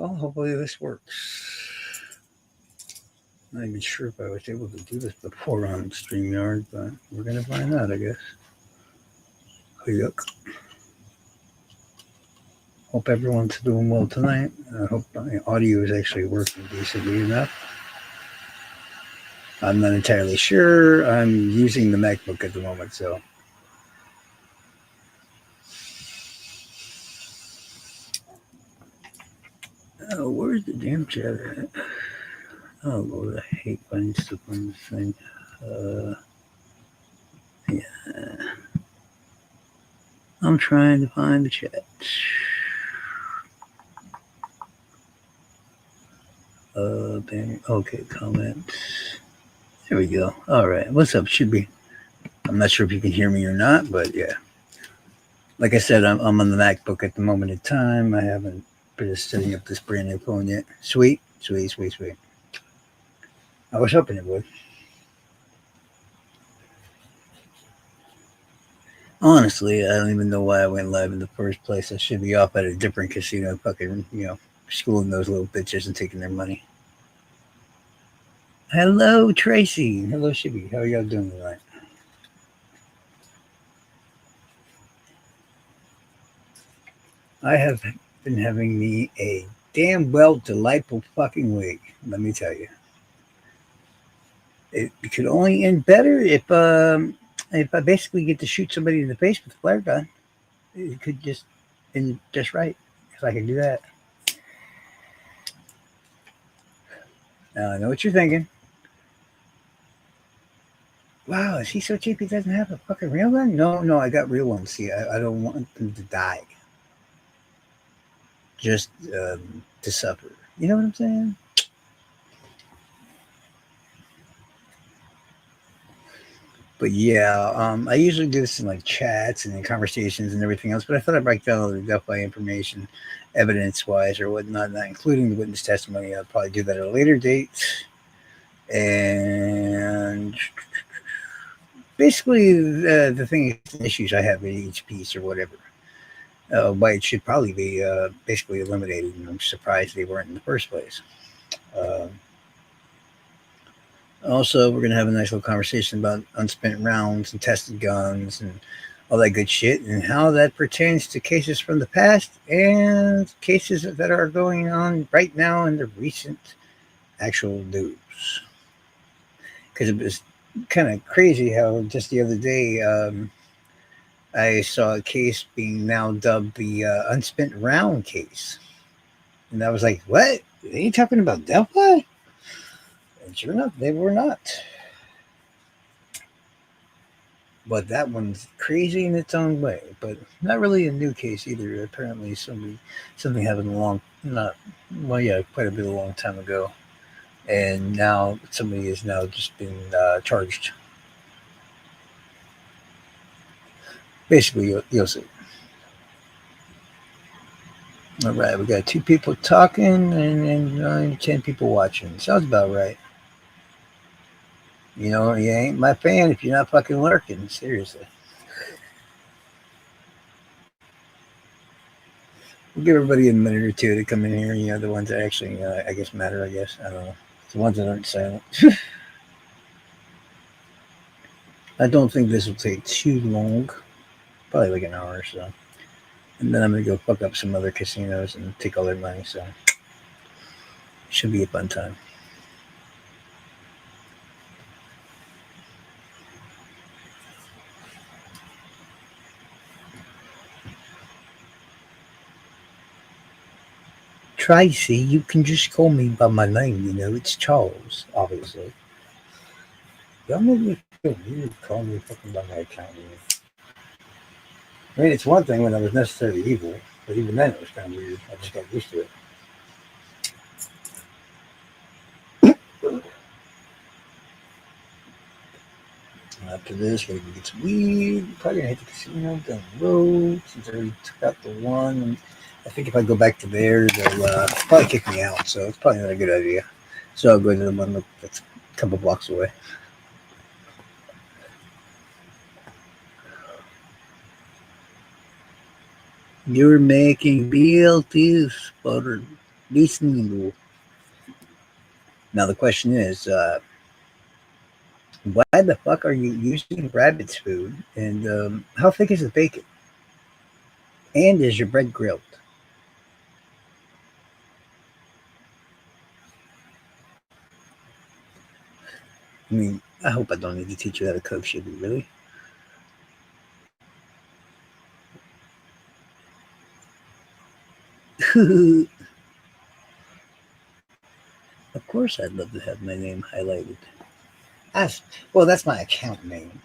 Well, hopefully this works. Not even sure if I was able to do this before on StreamYard, but we're going to find out, I guess. Oh, yuck. Hope everyone's doing well tonight. I hope my audio is actually working decently enough. I'm not entirely sure. I'm using the MacBook at the moment, so. Oh, where's the damn chat at? Oh, Lord, I hate finding stuff on this thing. Yeah. I'm trying to find the chat. Okay, comments. There we go. All right. What's up? Should be. I'm not sure if you can hear me or not, but yeah. Like I said, I'm on the MacBook at the moment in time. I haven't been setting up this brand new phone yet. Sweet. I was hoping it would. Honestly, I don't even know why I went live in the first place. I should be off at a different casino, fucking, schooling those little bitches and taking their money. Hello, Tracy. Hello, Shibby. How are y'all doing tonight? I have been having me a damn well delightful fucking week. Let me tell you, it could only end better if I basically get to shoot somebody in the face with a flare gun. It could just end just right if I can do that. Now I know what you're thinking. Wow, is he so cheap he doesn't have a fucking real gun? No, I got real ones. See, I don't want them to die. Just to suffer. You know what I'm saying? But yeah, I usually do this in like chats and in conversations and everything else. But I thought I'd break down all the Delphi information, evidence-wise or whatnot, not including the witness testimony. I'll probably do that at a later date. And basically, the thing is, issues I have in each piece or whatever. Why it should probably be basically eliminated, and I'm surprised they weren't in the first place. Also, we're going to have a nice little conversation about unspent rounds and tested guns and all that good shit and how that pertains to cases from the past and cases that are going on right now in the recent actual news. Because it was kind of crazy how just the other day I saw a case being now dubbed the unspent round case. And I was like, what? Are you talking about Delphi? And sure enough, they were not. But that one's crazy in its own way. But not really a new case either. Apparently something happened quite a bit a long time ago. And now somebody is now just been charged. Basically, you'll see. All right, we got 2 people talking and 9, 10 people watching. Sounds about right. You know, you ain't my fan if you're not fucking lurking. Seriously. We'll give everybody a minute or two to come in here. You know, the ones that actually, I guess, matter, I guess. I don't know. The ones that aren't silent. I don't think this will take too long. Probably like an hour or so. And then I'm going to go fuck up some other casinos and take all their money. So, should be a fun time. Tracy, you can just call me by my name, you know, it's Charles, obviously. Y'all make me feel weird calling me fucking by my account name. I mean, it's one thing when I was necessarily evil, but even then it was kind of weird. I just got used to it. After this, we're gonna get some weed. Probably gonna hit the casino down the road since I already took out the one. And I think if I go back to there, they'll probably kick me out. So it's probably not a good idea. So I'll go to the one that's a couple blocks away. You're making BLT sputtered. Reasonable. Now the question is, why the fuck are you using rabbit's food? And how thick is the bacon? And is your bread grilled? I mean, I hope I don't need to teach you how to cook shit, really. Of course, I'd love to have my name highlighted. That's, well, that's my account name.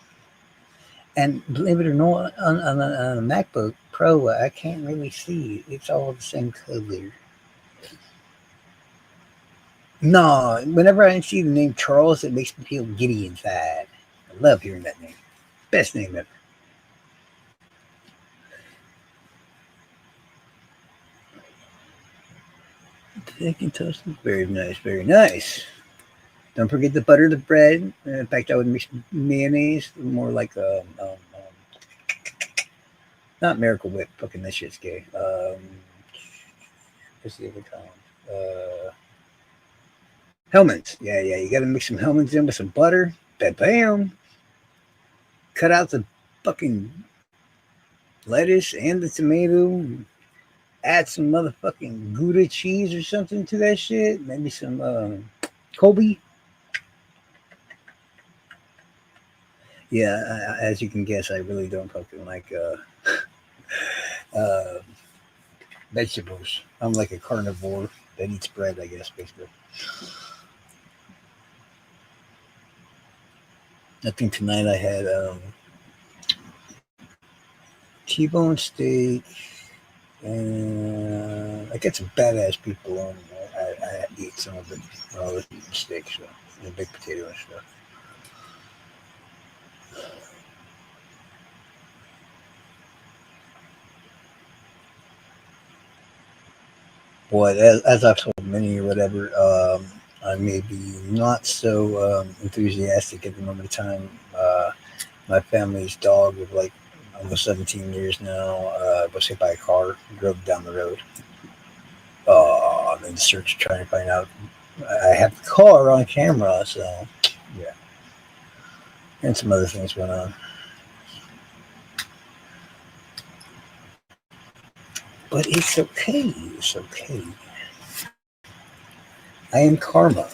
And believe it or not, on a MacBook Pro, I can't really see. It's all the same color. No, whenever I see the name Charles, it makes me feel giddy inside. I love hearing that name. Best name ever. Bacon toast. Very nice, very nice. Don't forget to butter the bread. In fact, I would mix mayonnaise, more like not Miracle Whip. Fucking that shit's gay. What's the other kind? Hellman's. Yeah, yeah. You gotta mix some Hellman's in with some butter. Bam, bam. Cut out the fucking lettuce and the tomato. Add some motherfucking Gouda cheese or something to that shit. Maybe some Kobe. Yeah, as you can guess, I really don't fucking like uh, vegetables. I'm like a carnivore that eats bread, I guess, basically. I think tonight I had T-bone steak, and I get some badass people on. I eat some of it. I was eating steak, so and a big potato and stuff. Boy, as I've told many or whatever, I may be not so enthusiastic at the moment of time. My family's dog of like almost 17 years now was hit by a car, drove down the road. I'm in search of trying to find out. I have the car on camera, so yeah, and some other things went on. But it's okay. It's okay. I am karma.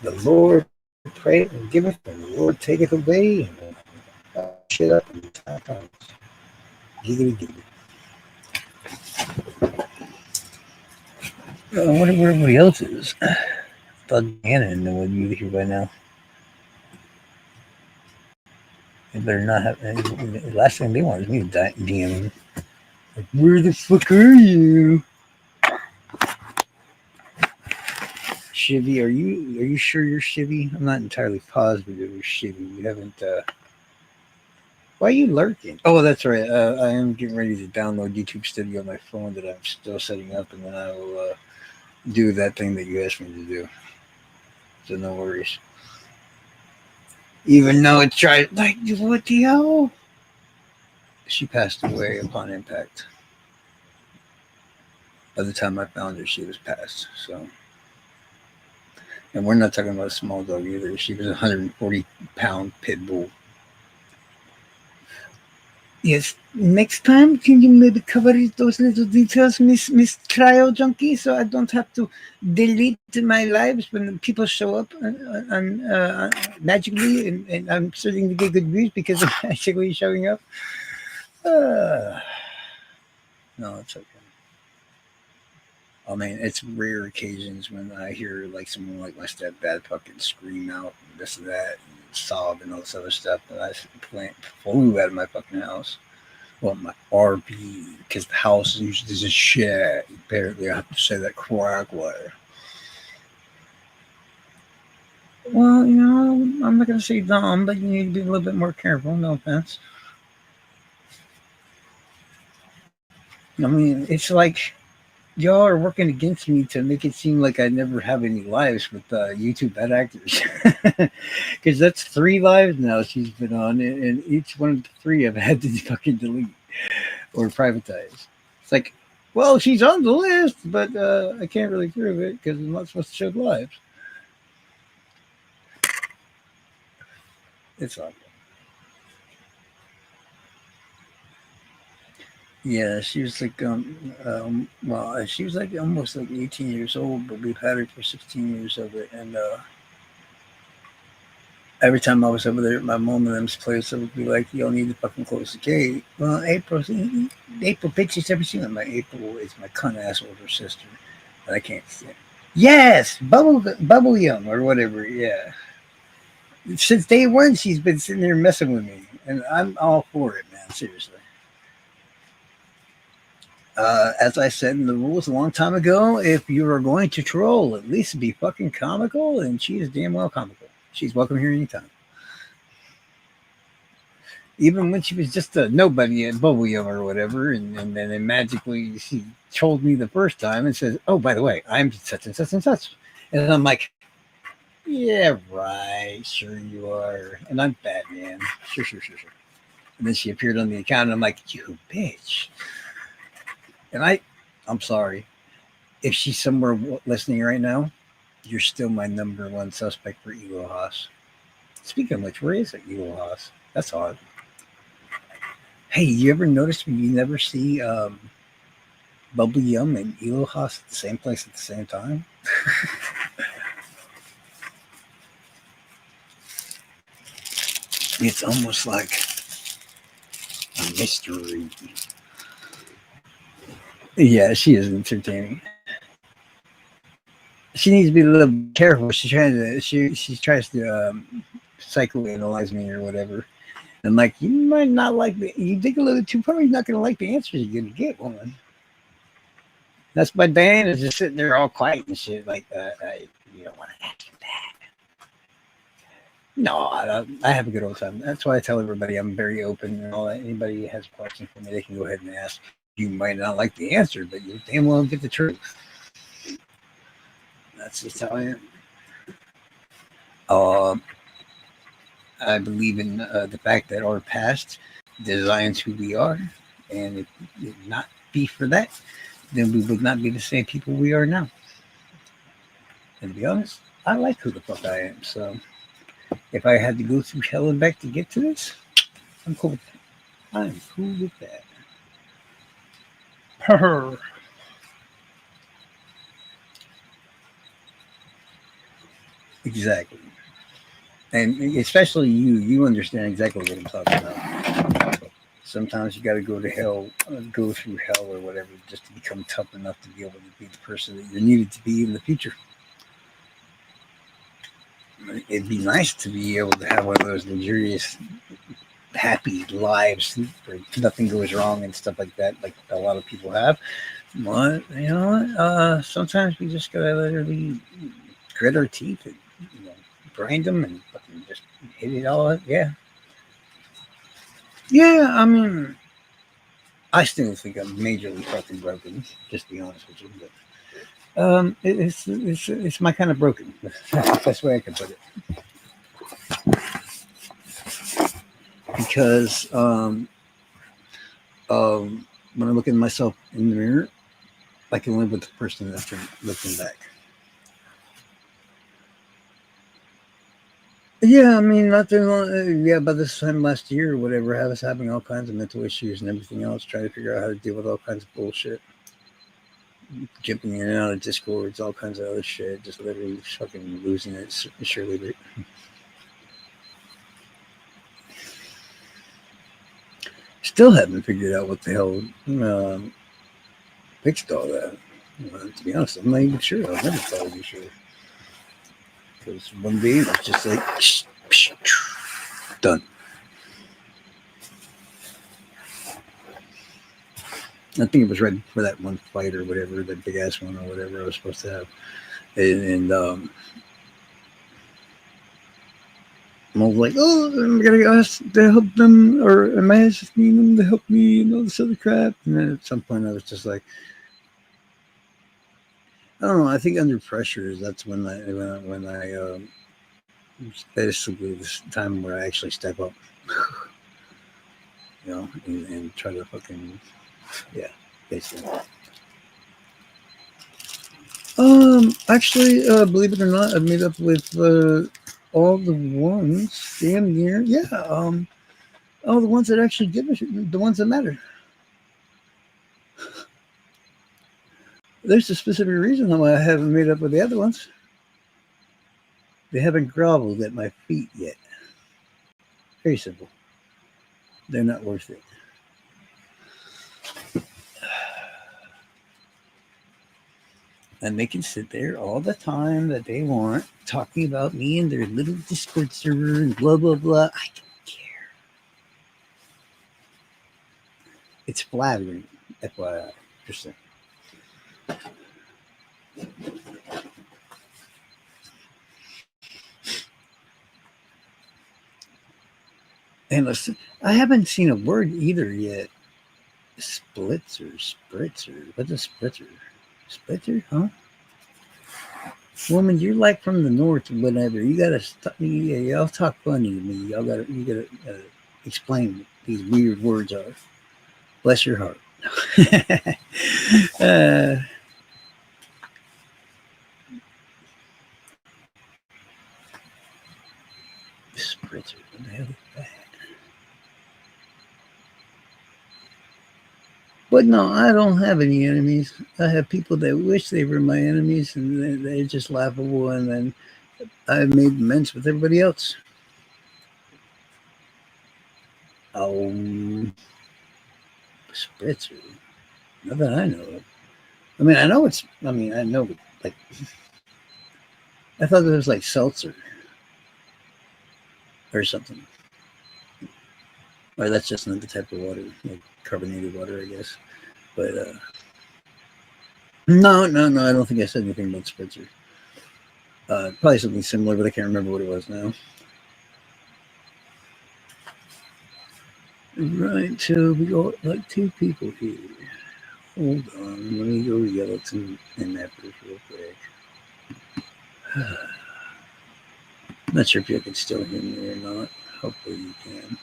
The Lord prayeth and giveth, and the Lord taketh away, and shit up and the time comes. Giggity giggity. I wonder where everybody else is. I thought Gannon would be here by now. They better not have. The last thing they want is me to DM. Like, where the fuck are you? Shivy, are you sure you're Shivy? I'm not entirely positive you're Shivy. You haven't. Why are you lurking? Oh, that's right. I am getting ready to download YouTube Studio on my phone that I'm still setting up, and then I will do that thing that you asked me to do. So no worries. Even though it tried, like, what the hell? She passed away upon impact. By the time I found her, she was passed. So, and we're not talking about a small dog either. She was a 140-pound pit bull. Yes. Next time, can you maybe cover those little details, Miss Cryo Junkie, so I don't have to delete my lives when people show up magically, and I'm starting to get good views because of magically showing up. No, it's okay. I mean, it's rare occasions when I hear like someone like my stepdad fucking scream out and this and that and sob and all this other stuff, and I flew out of my fucking house. Well, my RV, because the house is usually just shit. Apparently, I have to say that correctly. Well, I'm not going to say dumb, but you need to be a little bit more careful. No offense. I mean, it's like y'all are working against me to make it seem like I never have any lives with YouTube bad actors. Because that's 3 lives now she's been on, and each one of the 3 I've had to fucking delete or privatize. It's like Well, she's on the list, but I can't really prove it because I'm not supposed to show lives. It's on. Yeah, she was like, well, she was like almost like 18 years old, but we've had her for 16 years of it. And every time I was over there at my mom and them's place, I would be like, "You don't need to fucking close the gate." Well, April, bitch, she's ever seen it. My April is my cunt ass older sister, but I can't stand. Yes, bubble yum or whatever. Yeah, since day one, she's been sitting there messing with me, and I'm all for it, man. Seriously. As I said in the rules a long time ago, if you are going to troll, at least be fucking comical, and she is damn well comical. She's welcome here anytime. Even when she was just a nobody at Bubble Yum or whatever, and then magically she told me the first time and says, "Oh, by the way, I'm such and such and such," and I'm like, "Yeah, right, sure you are," and I'm Batman, sure, sure, sure, sure. And then she appeared on the account, and I'm like, "You bitch," and I'm sorry if she's somewhere listening right now. You're still my number one suspect for Elo Haas. Speaking of which, where is it, Elo Haas? That's odd. Hey, you ever notice when you never see Bubble Yum and Elo Haas at the same place at the same time? It's almost like a mystery. Yeah, she is entertaining. She needs to be a little careful. She tries to psychoanalyze me or whatever. I'm like, you might not like you dig a little too far. You're not going to like the answers you're going to get, woman. That's why Diane is just sitting there all quiet and shit. Like, you don't want to ask him that. No, I have a good old time. That's why I tell everybody I'm very open and all that. Anybody has a question for me, they can go ahead and ask. You might not like the answer, but you damn well get the truth. That's just how I am. Uh, I believe in the fact that our past designs who we are, and if it not be for that, then we would not be the same people we are now. And to be honest, I like who the fuck I am. So if I had to go through hell and back to get to this, I'm cool with that. I'm cool with that. Exactly. And especially you understand exactly what I'm talking about. Sometimes you got to go to hell, go through hell or whatever, just to become tough enough to be able to be the person that you're needed to be in the future. It'd be nice to be able to have one of those luxurious, happy lives where nothing goes wrong and stuff like that, like a lot of people have. But you know what? Sometimes we just gotta literally grit our teeth and grind them and fucking just hit it all up. Yeah, yeah. I mean, I still think I'm majorly fucking broken. Just to be honest with you, but it's my kind of broken. That's the best way I can put it. Because when I look at myself in the mirror, I can live with the person that's looking back. Yeah, I mean, not too long. Yeah, by this time last year or whatever, I was having all kinds of mental issues and everything else, trying to figure out how to deal with all kinds of bullshit, jumping in and out of discords, all kinds of other shit, just literally fucking losing it. Surely, still haven't figured out what the hell fixed all that. To be honest, I'm not even sure. I'll never probably be sure. Because one day it was just like, done. I think it was right before that one fight or whatever, that big ass one or whatever I was supposed to have. And I was like, oh, I'm going to ask to help them, or am I asking them to help me and all this other crap? And then at some point I was just like, I don't know. I think under pressure, that's when I basically this time where I actually step up, and try to fucking, yeah, basically. Actually, believe it or not, I've made up with all the ones, damn near, yeah, all the ones that actually give a shit, the ones that matter. There's a specific reason why I haven't made up with the other ones. They haven't groveled at my feet yet. Very simple. They're not worth it. And they can sit there all the time that they want, talking about me and their little Discord server and blah, blah, blah. I don't care. It's flattering, FYI. Just saying. And listen, I haven't seen a word either yet. Splitzer, spritzer. What's a spritzer? Splitzer, huh? Woman, you're like from the north or whatever. You gotta stop. Y'all talk funny to me. You gotta explain what these weird words are. Bless your heart. Spritzer, what the hell is that? But no, I don't have any enemies. I have people that wish they were my enemies, and they're just laughable. And then I've made amends with everybody else. Spritzer. Not that I know of. I mean, I know it's. I mean, I know, like, I thought it was like seltzer or something. Or that's just another type of water, like carbonated water, I guess. But no, I don't think I said anything about spritzer. Probably something similar, but I can't remember what it was now. Right, so we got like two people here. Hold on, let me go yell at some mappers real quick. Not sure if you can still hear me or not. Hopefully you can.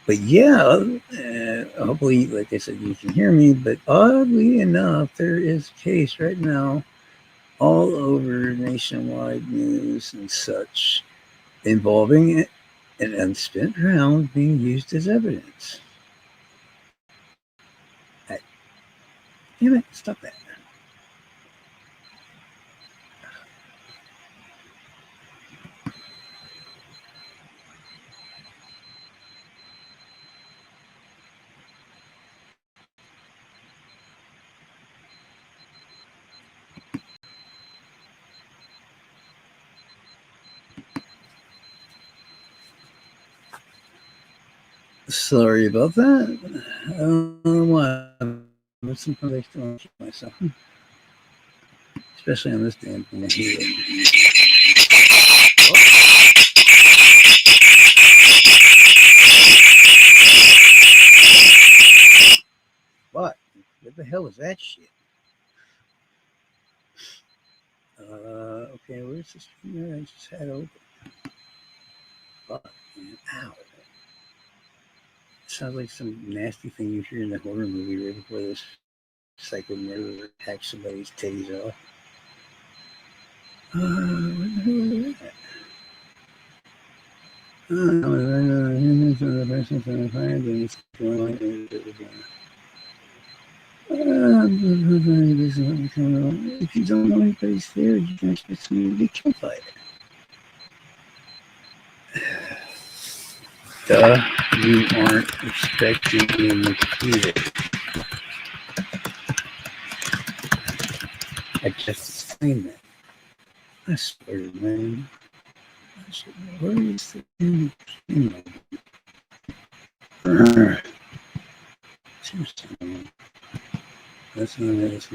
But yeah, hopefully, like I said, you can hear me. But oddly enough, there is a case right now all over nationwide news and such involving an unspent round being used as evidence. Damn it, stop that. Sorry about that. I don't know why, but sometimes I still don't keep myself. Especially on this damn thing here. What? What the hell is that shit? Okay, where's this thing I just had open? Fuck, man. Ow. Sounds like some nasty thing you hear in a horror movie right before this psycho murderer hacks somebody's titties off. What the hell is that? If you don't know anybody's there, you can expect somebody to be killed by it. Duh, you aren't expecting him to do it. I just explained that. I swear, man. Where is the thing? That's not it.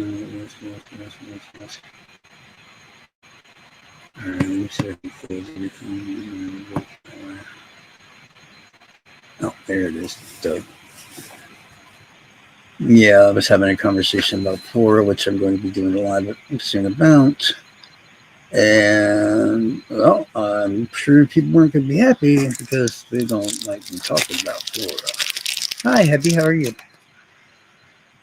Alright, let me see if I can close everything. Oh, there it is. Dope. Yeah, I was having a conversation about Quora, which I'm going to be doing a live soon about. And, well, I'm sure people weren't going to be happy because they don't like me talking about Quora. Hi, Happy, how are you?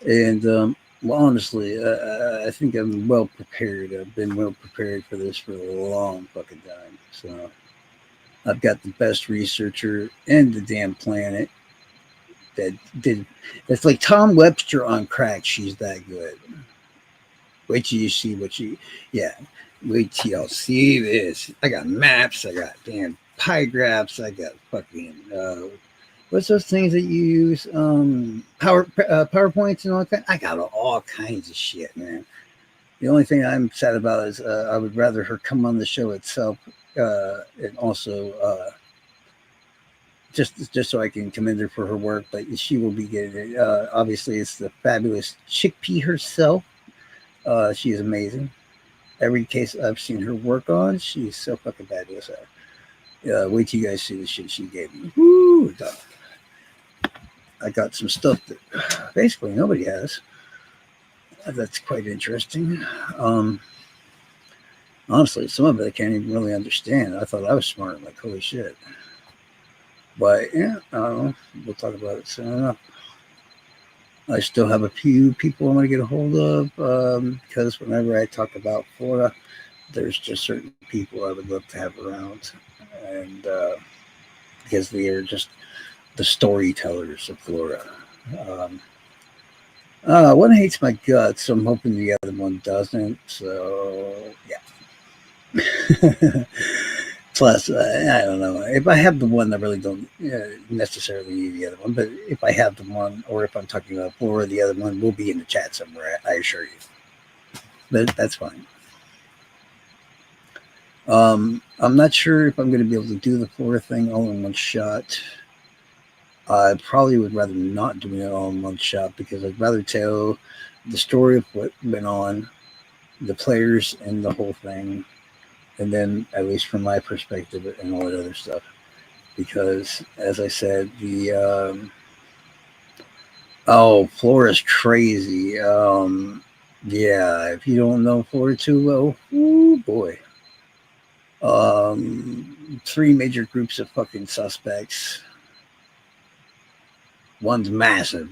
And Well, honestly, I think I'm well prepared. I've been well prepared for this for a long fucking time. So I've got the best researcher in the damn planet that did. It's like Tom Webster on crack. She's that good. Wait till you see what she. Yeah, wait till y'all see this. I got maps. I got damn pie graphs. I got fucking. What's those things that you use? PowerPoints and all that. I got all kinds of shit, man. The only thing I'm sad about is I would rather her come on the show itself, and also just so I can commend her for her work. But she will be getting it. Obviously, it's the fabulous Chickpea herself. She is amazing. Every case I've seen her work on, she's so fucking fabulous. Wait till you guys see the shit she gave me. Woo! I got some stuff that basically nobody has. That's quite interesting. Honestly, some of it I can't even really understand. I thought I was smart. I'm like, holy shit. But yeah, I don't know. We'll talk about it soon enough. I still have a few people I want to get a hold of because whenever I talk about Florida, there's just certain people I would love to have around. And because they are just the storytellers of Florida. Um, one hates my guts, so I'm hoping the other one doesn't. So, yeah. Plus, I don't know. If I have the one, I really don't necessarily need the other one. But if I have the one, or if I'm talking about Florida, the other one will be in the chat somewhere, I assure you. But that's fine. I'm not sure if I'm going to be able to do the Florida thing all in one shot. I probably would rather not do it all in one shot because I'd rather tell the story of what went on, the players, and the whole thing, and then at least from my perspective and all that other stuff. Because as I said, Florida's crazy. Yeah, if you don't know Florida too well, oh boy. Three major groups of fucking suspects. One's massive,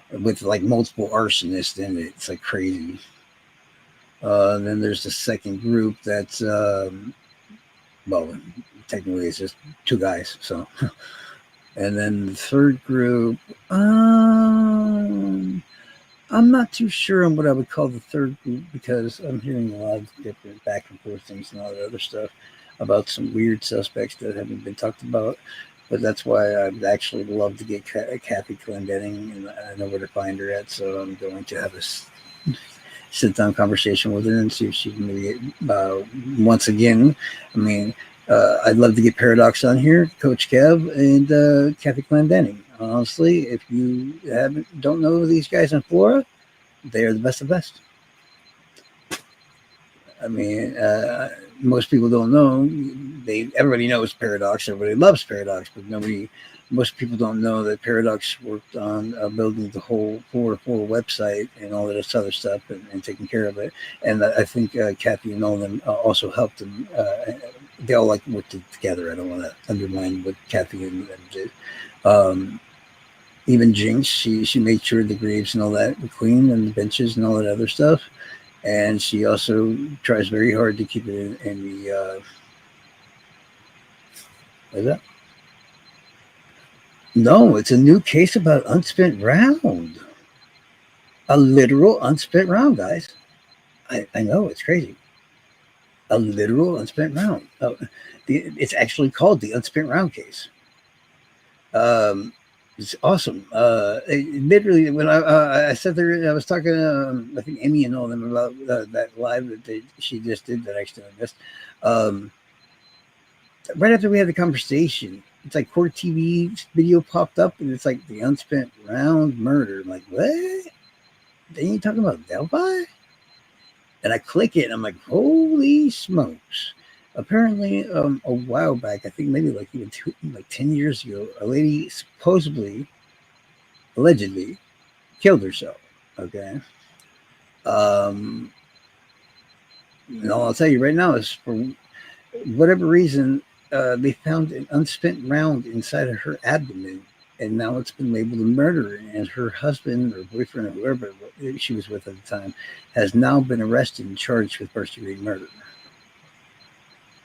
with like multiple arsonists in it. It's like crazy. Then there's the second group that's, well, technically it's just two guys. So, and then the third group, I'm not too sure on what I would call the third group because I'm hearing a lot of different back and forth things and all that other stuff about some weird suspects that haven't been talked about. But that's why I'd actually love to get Kathy Clendenning, and I know where to find her at. So I'm going to have a sit-down conversation with her and see if she can maybe once again. I mean, I'd love to get Paradox on here, Coach Kev, and Kathy Clendenning. Honestly, if you don't know these guys in Florida, they are the best of best. I mean, most people don't know. Everybody knows Paradox. Everybody loves Paradox, but most people don't know that Paradox worked on building the whole 404 website and all of this other stuff and taking care of it. And I think Kathy and all of them also helped them. They all like worked together. I don't want to undermine what Kathy and them did. Even Jinx, she made sure the graves and all that were clean and the benches and all that other stuff. And she also tries very hard to keep it in the what is that? No, it's a new case about unspent round. A literal unspent round, guys. I know, it's crazy. A literal unspent round. It's actually called the unspent round case. It's awesome. Literally, when I sat there, I was talking to I think Amy and all them about that live that she just did that I actually missed. Right after we had the conversation, it's like Court TV video popped up, and it's like the unspent round murder. I'm like, what? They ain't talking about Delphi? And I click it, and I'm like, holy smokes. Apparently, a while back, I think maybe like even 10 years ago, a lady supposedly, allegedly, killed herself. Okay. And all I'll tell you right now is for whatever reason, they found an unspent round inside of her abdomen and now it's been labeled a murder. And her husband or boyfriend or whoever she was with at the time has now been arrested and charged with first-degree murder.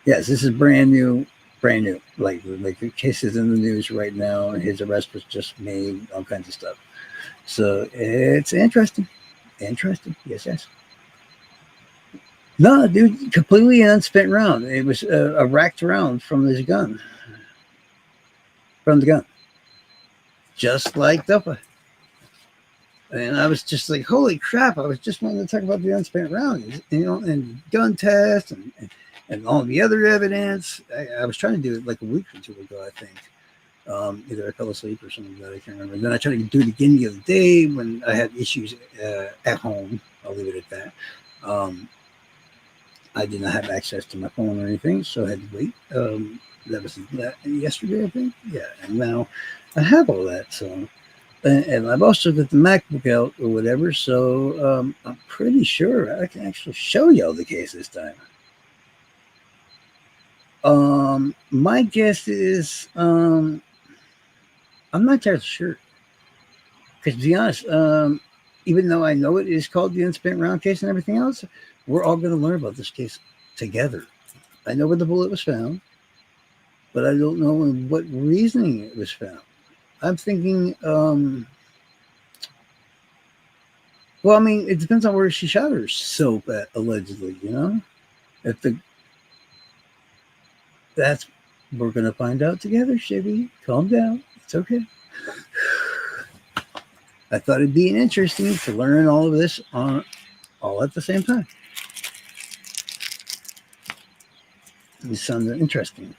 Yes, this is brand new, brand new. Like the case is in the news right now, and his arrest was just made, all kinds of stuff. So it's interesting. Interesting. Yes, yes. No, dude, completely an unspent round. It was a racked round from his gun. From the gun. Just like Delphi. And I was just like, holy crap, I was just wanting to talk about the unspent round, and gun test and all the other evidence. I was trying to do it like a week or two ago, I think. Either I fell asleep or something like that, I can't remember. Then I tried to do it again the other day when I had issues at home. I'll leave it at that. I did not have access to my phone or anything, so I had to wait. That was yesterday, I think. Yeah, and now I have all that. So, and I've also got the MacBook out or whatever. So I'm pretty sure I can actually show y'all the case this time. My guess is I'm not entirely sure. Because to be honest, even though I know it is called the unspent round case and everything else, we're all going to learn about this case together. I know where the bullet was found, but I don't know in what reasoning it was found. I'm thinking, well, I mean, it depends on where she shot her soap at, allegedly, If that's, we're going to find out together, Shibby. Calm down. It's okay. I thought it'd be interesting to learn all of this all at the same time. It sounds interesting.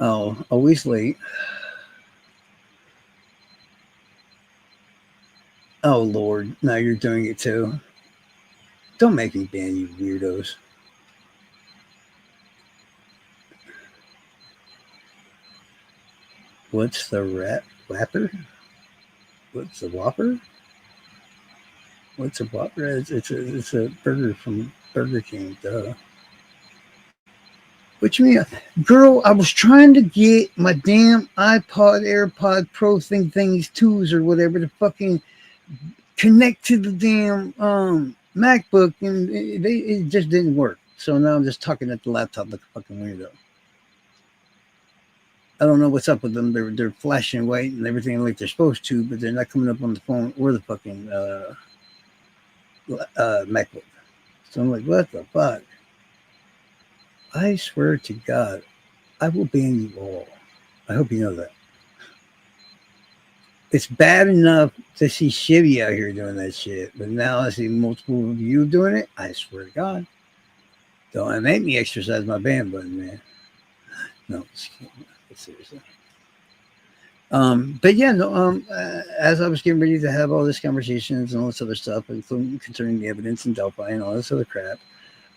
Oh, always late. Oh, Lord. Now you're doing it too. Don't make me ban you weirdos. What's the whopper? What's the Whopper? What's a Whopper? It's a burger from Burger King, duh. What you mean? Girl, I was trying to get my damn AirPod Pro thingies 2s or whatever to fucking connect to the damn MacBook, and it just didn't work. So now I'm just talking at the laptop like a fucking weirdo. I don't know what's up with them. They're flashing white and everything like they're supposed to, but they're not coming up on the phone or the fucking MacBook. So I'm like, what the fuck? I swear to God, I will ban you all. I hope you know that. It's bad enough to see Shibby out here doing that shit, but now I see multiple of you doing it. I swear to God. Don't make me exercise my ban button, man. No, seriously. But yeah, no. As I was getting ready to have all these conversations and all this other stuff, including concerning the evidence in Delphi and all this other crap,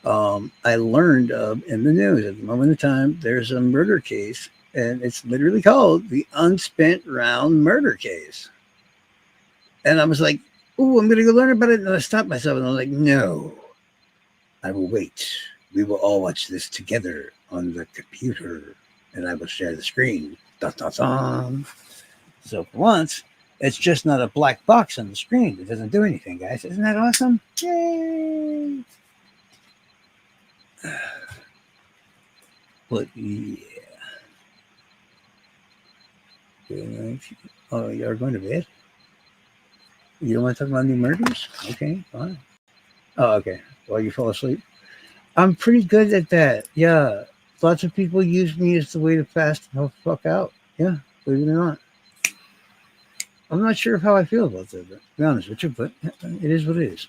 I learned in the news at the moment in time there's a murder case, and it's literally called the unspent round murder case. And I was like, "Oh, I'm going to go learn about it." And I stopped myself, and I was like, "No, I will wait. We will all watch this together on the computer, and I will share the screen." Dun, dun, dun. So for once, it's just not a black box on the screen. It doesn't do anything, guys. Isn't that awesome? Yay! But yeah. Oh, you're going to bed? You don't want to talk about new murders? Okay, fine. Oh, okay. Well, you fall asleep? I'm pretty good at that. Yeah. Lots of people use me as the way to fast the fuck out. Yeah, believe it or not. I'm not sure how I feel about that, but to be honest with you, but it is what it is.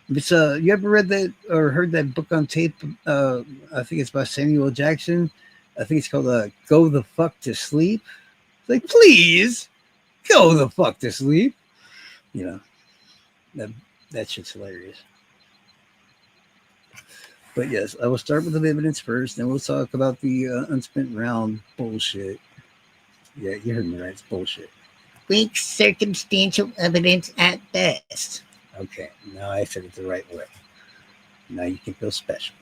It's you ever read that or heard that book on tape? I think it's by Samuel Jackson. I think it's called "Go the Fuck to Sleep." It's like, please go the fuck to sleep. You know, that shit's hilarious. But yes, I will start with the evidence first, then we'll talk about the unspent round bullshit. Yeah, you heard me right. It's bullshit. Weak circumstantial evidence at best. Okay, now I said it the right way. Now you can feel special.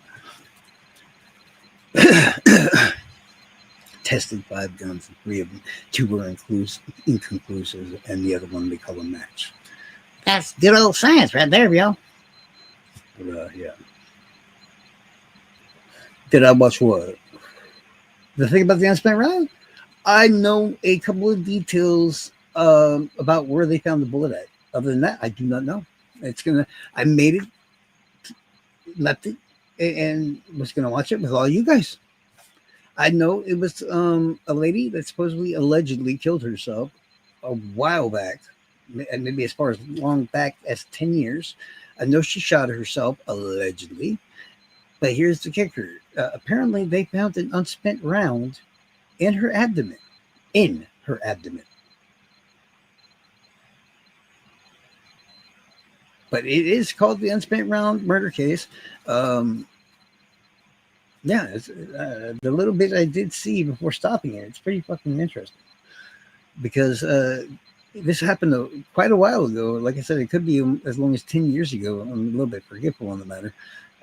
tested 5 guns, and 3 of them, 2 were inconclusive, and the other one they call a match. That's good old science right there, yo. But yeah. Did I watch what? The thing about the unspent round? I know a couple of details about where they found the bullet at. Other than that, I do not know. I made it, left it, and was gonna watch it with all you guys. I know it was a lady that supposedly allegedly killed herself a while back, maybe as far as long back as 10 years. I know she shot herself allegedly, but here's the kicker. Apparently, they found an unspent round in her abdomen. In her abdomen. But it is called the unspent round murder case. Yeah, it's, the little bit I did see before stopping it, it's pretty fucking interesting. Because this happened quite a while ago. Like I said, it could be as long as 10 years ago. I'm a little bit forgetful on the matter.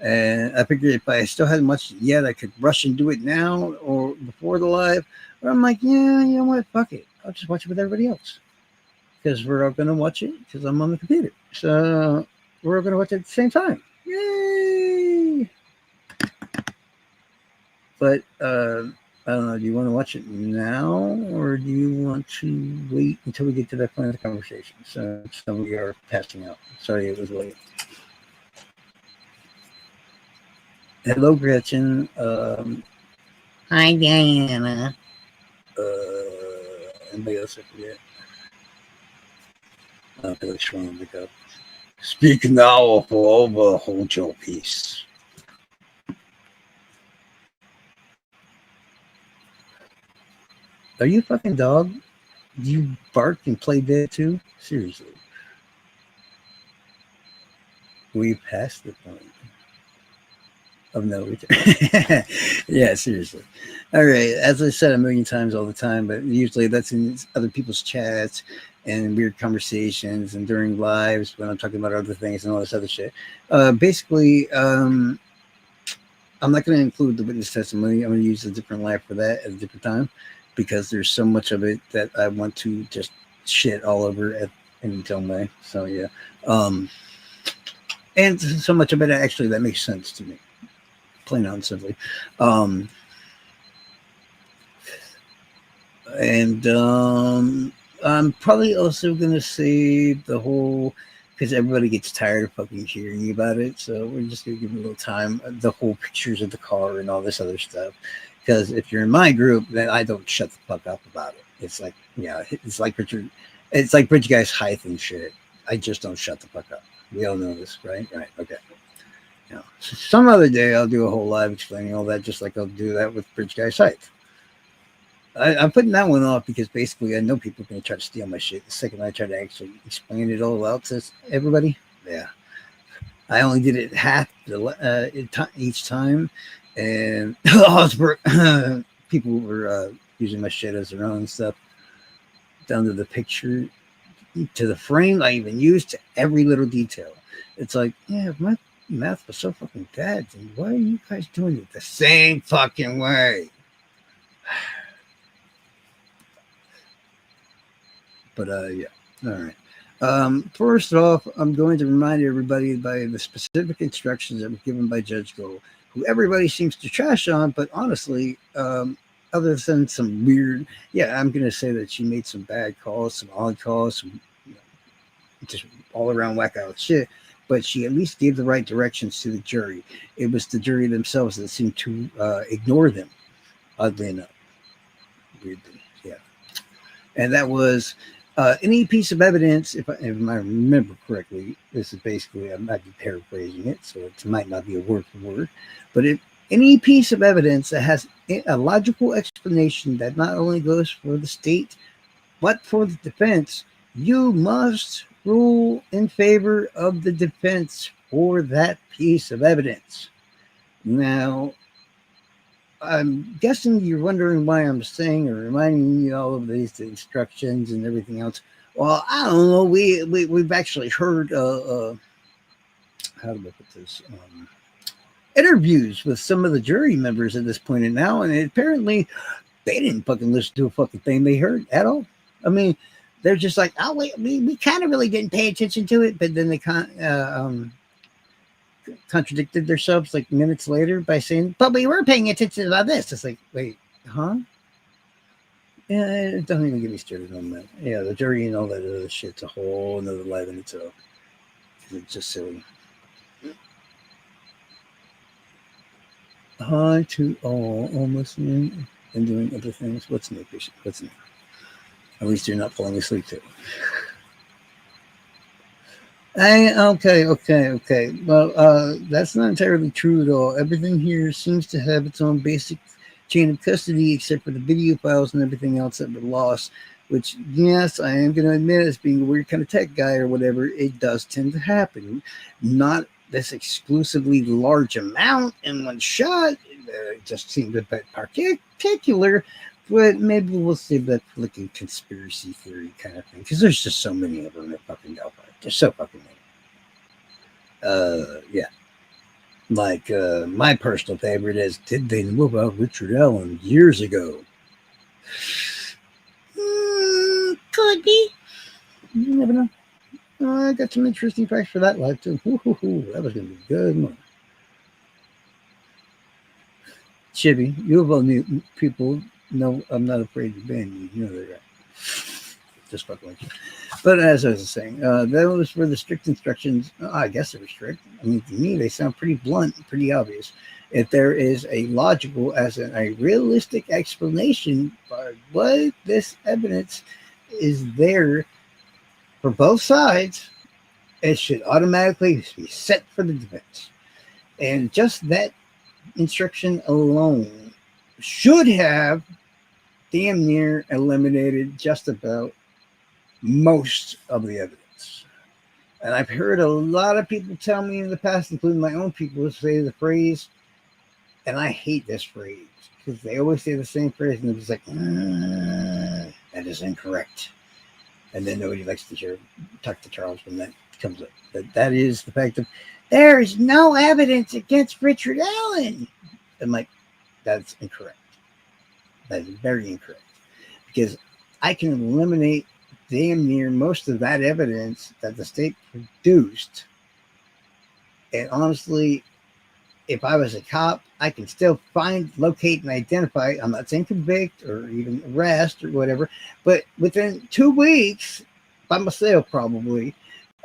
And I figured if I still hadn't watched it yet, I could rush and do it now or before the live. But I'm like, yeah, you know what? Fuck it. I'll just watch it with everybody else. Because we're all going to watch it because I'm on the computer. So we're all going to watch it at the same time. Yay! But I don't know. Do you want to watch it now, or do you want to wait until we get to that point of the conversation? So we are passing out. Sorry, it was late. Hello, Gretchen. Hi, Diana. Anybody else I forget? I feel like showing them up. Speak now or forever hold your peace. Are you a fucking dog? Do you bark and play dead too? Seriously. We passed the point of no return. Yeah, seriously. All right. As I said a million times all the time, but usually that's in other people's chats and weird conversations and during lives when I'm talking about other things and all this other shit. Basically, I'm not going to include the witness testimony. I'm going to use a different live for that at a different time, because there's so much of it that I want to just shit all over in its own way. So yeah. And so much of it actually that makes sense to me. Plain out and simply. I'm probably also gonna save the whole, because everybody gets tired of fucking hearing about it. So we're just gonna give it a little time. The whole pictures of the car and all this other stuff. Because if you're in my group, then I don't shut the fuck up about it. It's like, yeah, it's like Bridge Guy's height and shit. I just don't shut the fuck up. We all know this, right? Right. Okay. You know, some other day I'll do a whole live explaining all that, just like I'll do that with Bridge Guy's height. I'm putting that one off because basically I know people are going to try to steal my shit the second I try to actually explain it all out to everybody. Yeah. I only did it half each time. And people were using my shit as their own stuff, down to the picture, to the frame I even used, to every little detail. It's like, yeah, if my math was so fucking bad, then why are you guys doing it the same fucking way? But yeah, all right. First off, I'm going to remind everybody by the specific instructions that were given by Judge Gold, who everybody seems to trash on, but honestly, other than some weird, yeah, I'm going to say that she made some bad calls, some odd calls, some, just all around whack out shit, but she at least gave the right directions to the jury. It was the jury themselves that seemed to ignore them, oddly enough. Weirdly, yeah. And that was any piece of evidence, if I remember correctly, this is basically, I might be paraphrasing it, so it might not be a word for word, but if any piece of evidence that has a logical explanation that not only goes for the state, but for the defense, you must rule in favor of the defense for that piece of evidence. Now, I'm guessing you're wondering why I'm saying or reminding you all of these instructions and everything else. Well, I don't know. We've actually heard how do I put this? Interviews with some of the jury members at this point and now, and apparently they didn't fucking listen to a fucking thing they heard at all. I mean, they're just like, oh, we kind of really didn't pay attention to it, but then they contradicted themselves like minutes later by saying, but we were paying attention about this. It's like, wait, huh? Yeah, don't even get me started on that. Yeah, the jury and all that other shit's a whole another life in itself. It's just silly. Hi to all listening and doing other things. What's new, patient? What's new? At least you're not falling asleep too. Okay. Well, that's not entirely true at all. Everything here seems to have its own basic chain of custody, except for the video files and everything else that were lost. Which, yes, I am going to admit, as being a weird kind of tech guy or whatever, it does tend to happen. Not this exclusively large amount in one shot. It just seemed a bit particular. But maybe we'll save that for like a conspiracy theory kind of thing. Because there's just so many of them at fucking Delphi. There's so fucking many. Yeah. Like, my personal favorite is, did they know about Richard Allen years ago? Could be. You never know. I got some interesting facts for that live, too. That was going to be good one. Chibi, you of all new people know I'm not afraid to ban you. You know that, right? Just fucking like you. But as I was saying, those were the strict instructions. I guess they were strict. I mean, to me, they sound pretty blunt, pretty obvious. If there is a logical, as in a realistic explanation for what this evidence is there for both sides, it should automatically be set for the defense. And just that instruction alone should have damn near eliminated just about most of the evidence. And I've heard a lot of people tell me in the past, including my own people, say the phrase, and I hate this phrase because they always say the same phrase, and it's like, that is incorrect. And then nobody likes to talk to Charles when that comes up. But that is the fact of, there is no evidence against Richard Allen. I'm like, that's incorrect. That is very incorrect. Because I can eliminate damn near most of that evidence that the state produced. And honestly, if I was a cop, I can still find, locate, and identify. I'm not saying convict or even arrest or whatever, but within 2 weeks, by myself probably,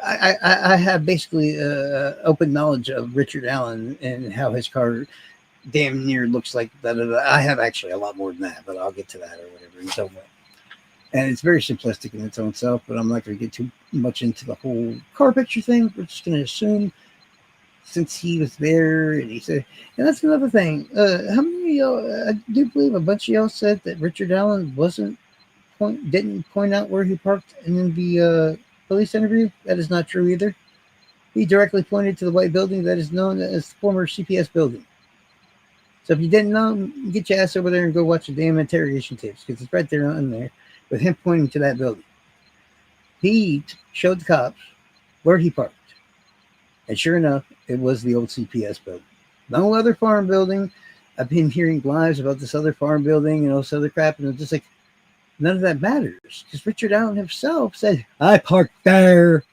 I have basically open knowledge of Richard Allen and how his car damn near looks like that. I have actually a lot more than that, but I'll get to that or whatever and so on. And it's very simplistic in its own self, but I'm not going to get too much into the whole car picture thing. We're just going to assume since he was there and he said, and that's another thing. How many of y'all, I do believe a bunch of y'all said that Richard Allen didn't point out where he parked in the police interview. That is not true either. He directly pointed to the white building that is known as the former CPS building. So if you didn't know, get your ass over there and go watch the damn interrogation tapes because it's right there on there with him pointing to that building. He showed the cops where he parked. And sure enough, it was the old CPS building. No other farm building. I've been hearing lies about this other farm building and all this other crap, and it's just like, none of that matters. Because Richard Allen himself said, I parked there.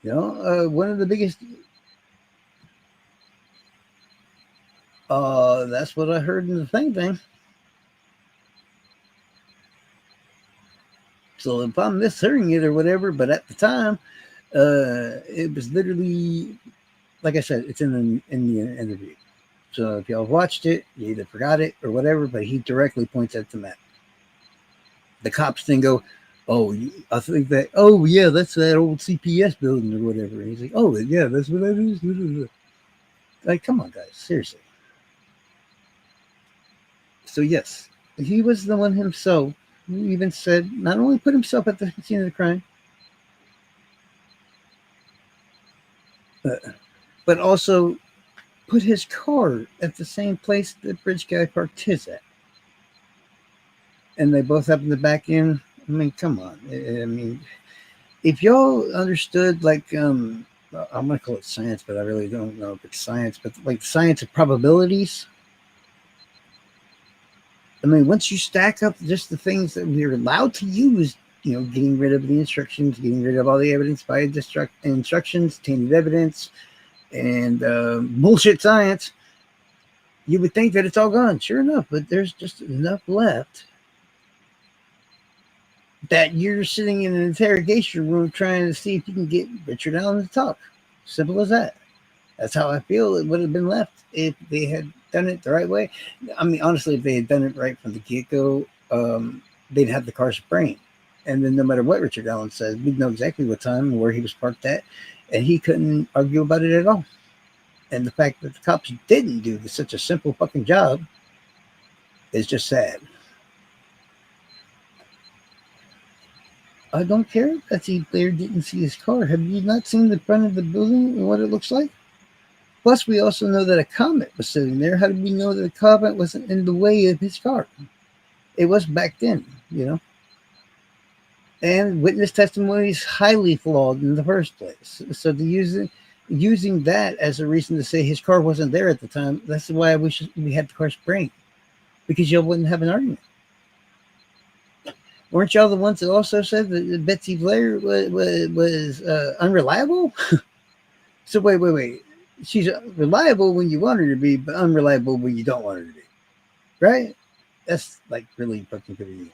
You know, one of the biggest... that's what I heard in the thing. So if I'm mishearing it or whatever, but at the time, it was literally, like I said, it's in the interview. So if y'all watched it, you either forgot it or whatever, but he directly points at the map. The cops then go, oh, I think that, oh, yeah, that's that old CPS building or whatever. And he's like, oh, yeah, that's what that is. Like, come on, guys, seriously. So, yes, he was the one himself who even said, not only put himself at the scene of the crime, but also put his car at the same place the bridge guy parked his at. And they both happened to back in. I mean, come on. I mean, if y'all understood, like, I'm going to call it science, but I really don't know if it's science, but like the science of probabilities. I mean, once you stack up just the things that we're allowed to use, getting rid of the instructions, getting rid of all the evidence by instructions, tainted evidence, and bullshit science, you would think that it's all gone. Sure enough, but there's just enough left that you're sitting in an interrogation room trying to see if you can get Richard Allen to talk. Simple as that. That's how I feel it would have been left if they had done it the right way. I mean, honestly, if they had done it right from the get-go, they'd have the car's brain. And then no matter what Richard Allen says, we'd know exactly what time and where he was parked at, and he couldn't argue about it at all. And the fact that the cops didn't do such a simple fucking job is just sad. I don't care if Betsy Blair didn't see his car. Have you not seen the front of the building and what it looks like? Plus, we also know that a comet was sitting there. How did we know that the comet wasn't in the way of his car? It was back then, And witness testimony is highly flawed in the first place. So using that as a reason to say his car wasn't there at the time, that's why I wish we had the car's brain. Because y'all wouldn't have an argument. Weren't y'all the ones that also said that Betsy Blair was unreliable? So wait. She's reliable when you want her to be, but unreliable when you don't want her to be. Right? That's like really fucking convenient.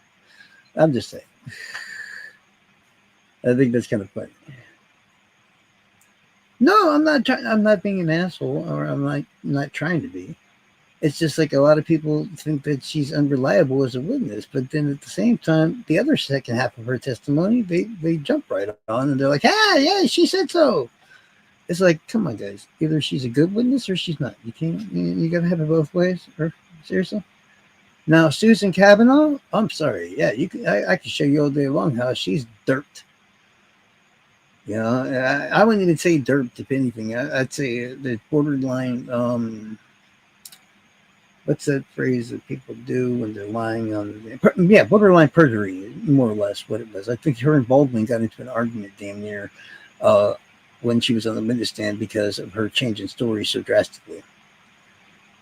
I'm just saying. I think that's kind of funny. No, I'm not trying. I'm not being an asshole, or I'm not trying to be. It's just like a lot of people think that she's unreliable as a witness, but then at the same time, the other second half of her testimony, they jump right on and they're like, yeah, she said so. It's like, come on, guys. Either she's a good witness or she's not. You can't. You gotta have it both ways. Or seriously. Now, Susan Kavanaugh. I'm sorry. Yeah, you can. I can show you all day long how she's dirt. I wouldn't even say dirt. If anything, I'd say the borderline. What's that phrase that people do when they're lying on? Yeah, borderline perjury, more or less what it was. I think her and Baldwin got into an argument damn near when she was on the witness stand because of her changing story so drastically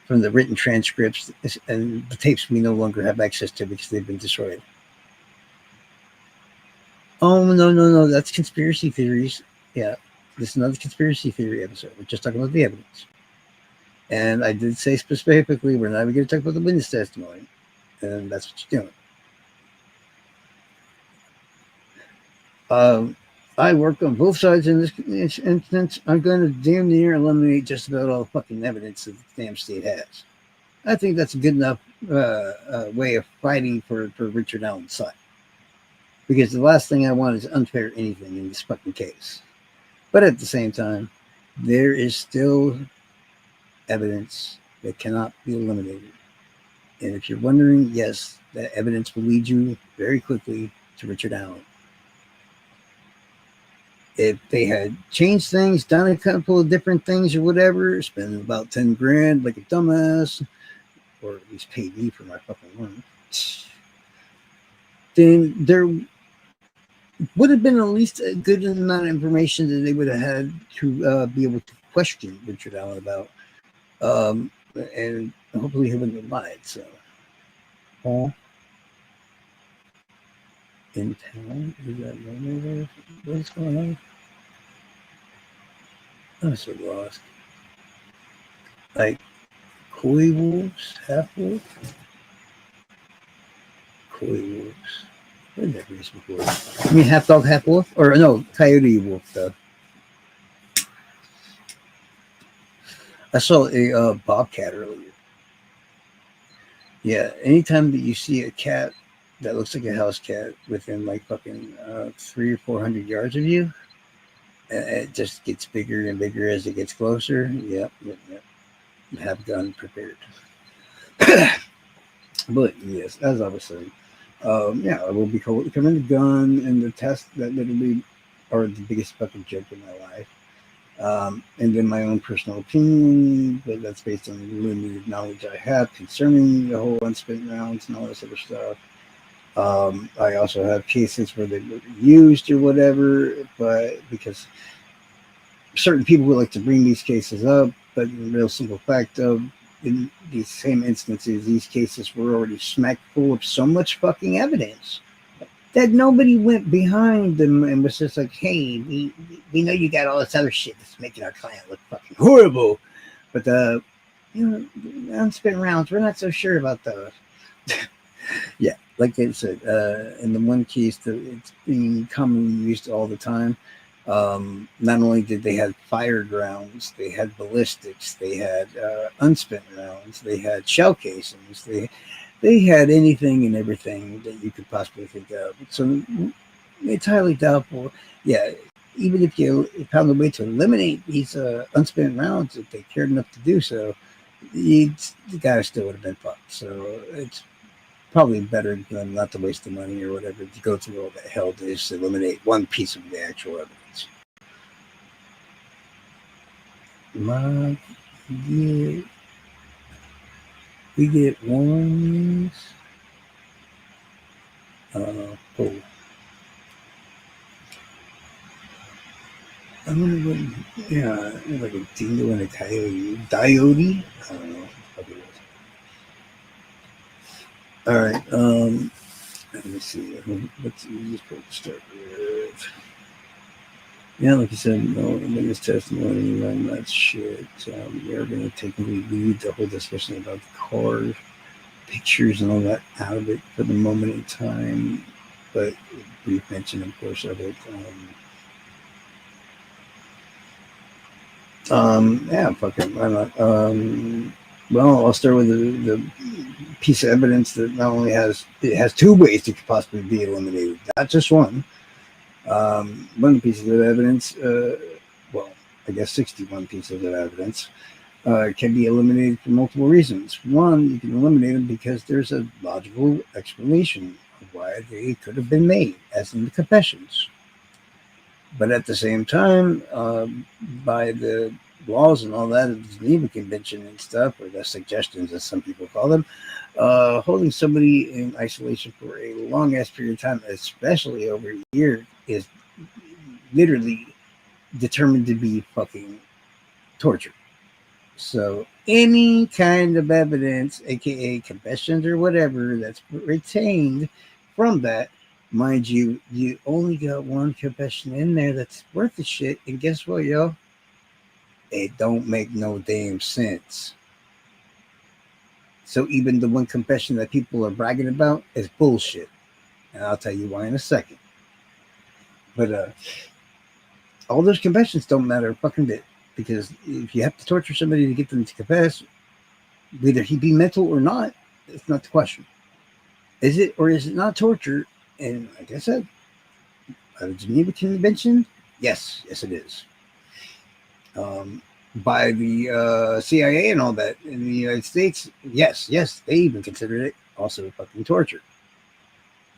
from the written transcripts and the tapes we no longer have access to because they've been destroyed. Oh, no. That's conspiracy theories. Yeah, this is another conspiracy theory episode. We're just talking about the evidence. And I did say specifically, we're not even going to talk about the witness testimony. And that's what you're doing. I work on both sides in this instance. I'm going to damn near eliminate just about all the fucking evidence that the damn state has. I think that's a good enough way of fighting for Richard Allen's side. Because the last thing I want is unfair anything in this fucking case. But at the same time, there is still evidence that cannot be eliminated. And if you're wondering, yes, that evidence will lead you very quickly to Richard Allen. If they had changed things, done a couple of different things or whatever, spent about 10 grand like a dumbass, or at least paid me for my fucking work, then there would have been at least a good amount of information that they would have had to be able to question Richard Allen about. And hopefully he wouldn't have lied. So, Paul in town, is that normal? What's going on? I'm so lost. Like coy wolves, half wolf, coy wolves. Where did that read before? I mean, half dog, half wolf, or no, coyote wolf though. I saw a bobcat earlier. Yeah, anytime that you see a cat that looks like a house cat within like fucking 300 or 400 yards of you, it just gets bigger and bigger as it gets closer. Yep. Have gun prepared. But yes, as I was saying, yeah, I will be covering the gun and the test that literally are the biggest fucking joke in my life. And then my own personal opinion, but that's based on the limited knowledge I have concerning the whole unspent rounds and all this other stuff. I also have cases where they were used or whatever, but because certain people would like to bring these cases up, but the real simple fact of these same instances, these cases were already smack full of so much fucking evidence that nobody went behind them and was just like, hey, we know you got all this other shit that's making our client look fucking horrible, but the unspent rounds, we're not so sure about those. Yeah, like I said, in the one case that it's being commonly used all the time, not only did they have fired rounds, they had ballistics, they had unspent rounds, they had shell casings, they had anything and everything that you could possibly think of. So it's highly doubtful. Yeah, even if you found a way to eliminate these unspent rounds, if they cared enough to do so, the guy still would have been fucked. So it's probably better than not to waste the money or whatever to go through all that hell to just eliminate one piece of the actual evidence. We get warnings. Oh. I wonder what, yeah, like a dingo and a coyote. Coyote? I don't know what it was. All right. Let me see. Let's just start with. Yeah, like you said, no witness testimony on that shit. We're going to technically leave the whole discussion about the car pictures and all that out of it for the moment in time. But brief mention, of course, of it. Yeah, fuck it. Why not? Well, I'll start with the piece of evidence that not only has two ways it could possibly be eliminated, not just one. One of the pieces of evidence, well, I guess 61 pieces of evidence, can be eliminated for multiple reasons. One, you can eliminate them because there's a logical explanation of why they could have been made, as in the confessions. But at the same time, by the laws and all that of the Geneva Convention and stuff, or the suggestions, as some people call them, holding somebody in isolation for a long ass period of time, especially over a year, is literally determined to be fucking torture. So any kind of evidence, aka confessions or whatever, that's retained from that, mind you, you only got one confession in there that's worth the shit. And guess what, yo? It don't make no damn sense. So even the one confession that people are bragging about is bullshit. And I'll tell you why in a second. But all those confessions don't matter a fucking bit. Because if you have to torture somebody to get them to confess, whether he be mental or not, it's not the question. Is it or is it not torture? And like I said, by the Geneva Convention, yes, it is. By the CIA and all that in the United States, yes, they even considered it also fucking torture.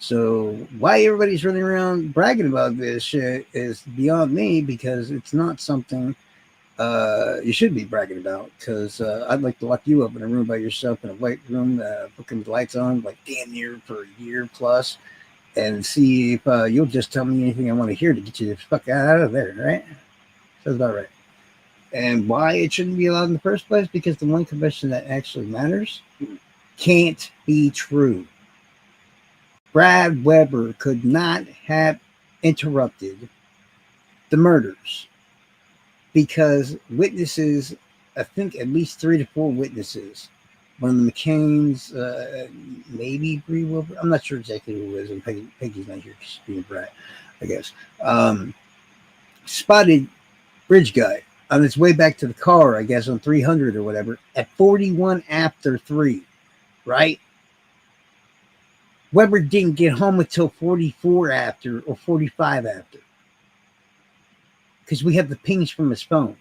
So why everybody's running around bragging about this shit is beyond me, because it's not something you should be bragging about. Because I'd like to lock you up in a room by yourself in a white room, fucking lights on, like damn near for a year plus, and see if you'll just tell me anything I want to hear to get you the fuck out of there, right? Sounds about right. And why it shouldn't be allowed in the first place? Because the one confession that actually matters can't be true. Brad Weber could not have interrupted the murders because witnesses, I think at least 3 to 4 witnesses, one of the McCains, maybe Bree Wilbur, I'm not sure exactly who it is, and Peggy's not here because she's being a brat, I guess, spotted Bridge Guy on its way back to the car, I guess on 300 or whatever, at 41 after 3, right? Weber didn't get home until 44 after or 45 after, because we have the pings from his phone.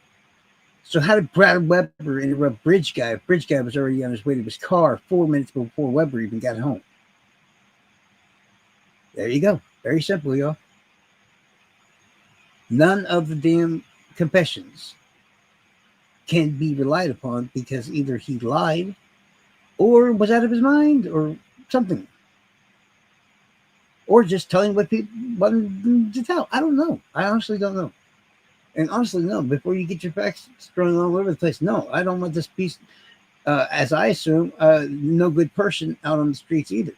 So how did Brad Weber interrupt Bridge Guy if Bridge Guy was already on his way to his car 4 minutes before Weber even got home? There you go. Very simple, y'all. None of the damn confessions can be relied upon because either he lied or was out of his mind or something. Or just telling what people wanted to tell. I don't know. I honestly don't know. And honestly, no, before you get your facts thrown all over the place, no, I don't want this piece. as I assume, no good person out on the streets either.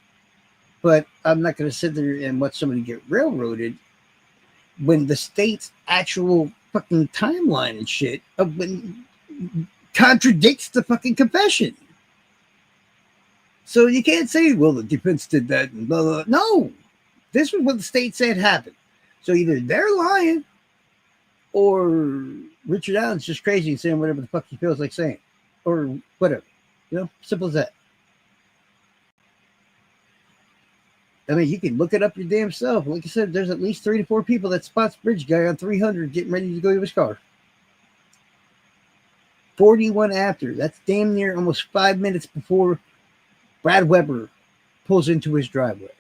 But I'm not going to sit there and watch somebody get railroaded when the state's actual fucking timeline and shit when contradicts the fucking confession. So you can't say, well, the defense did that and blah, blah, blah. No, this was what the state said happened. So either they're lying or Richard Allen's just crazy and saying whatever the fuck he feels like saying or whatever. Simple as that. I mean, you can look it up your damn self. Like I said, there's at least 3 to 4 people that spots Bridge Guy on 300 getting ready to go to his car. 41 after. That's damn near almost 5 minutes before Brad Weber pulls into his driveway.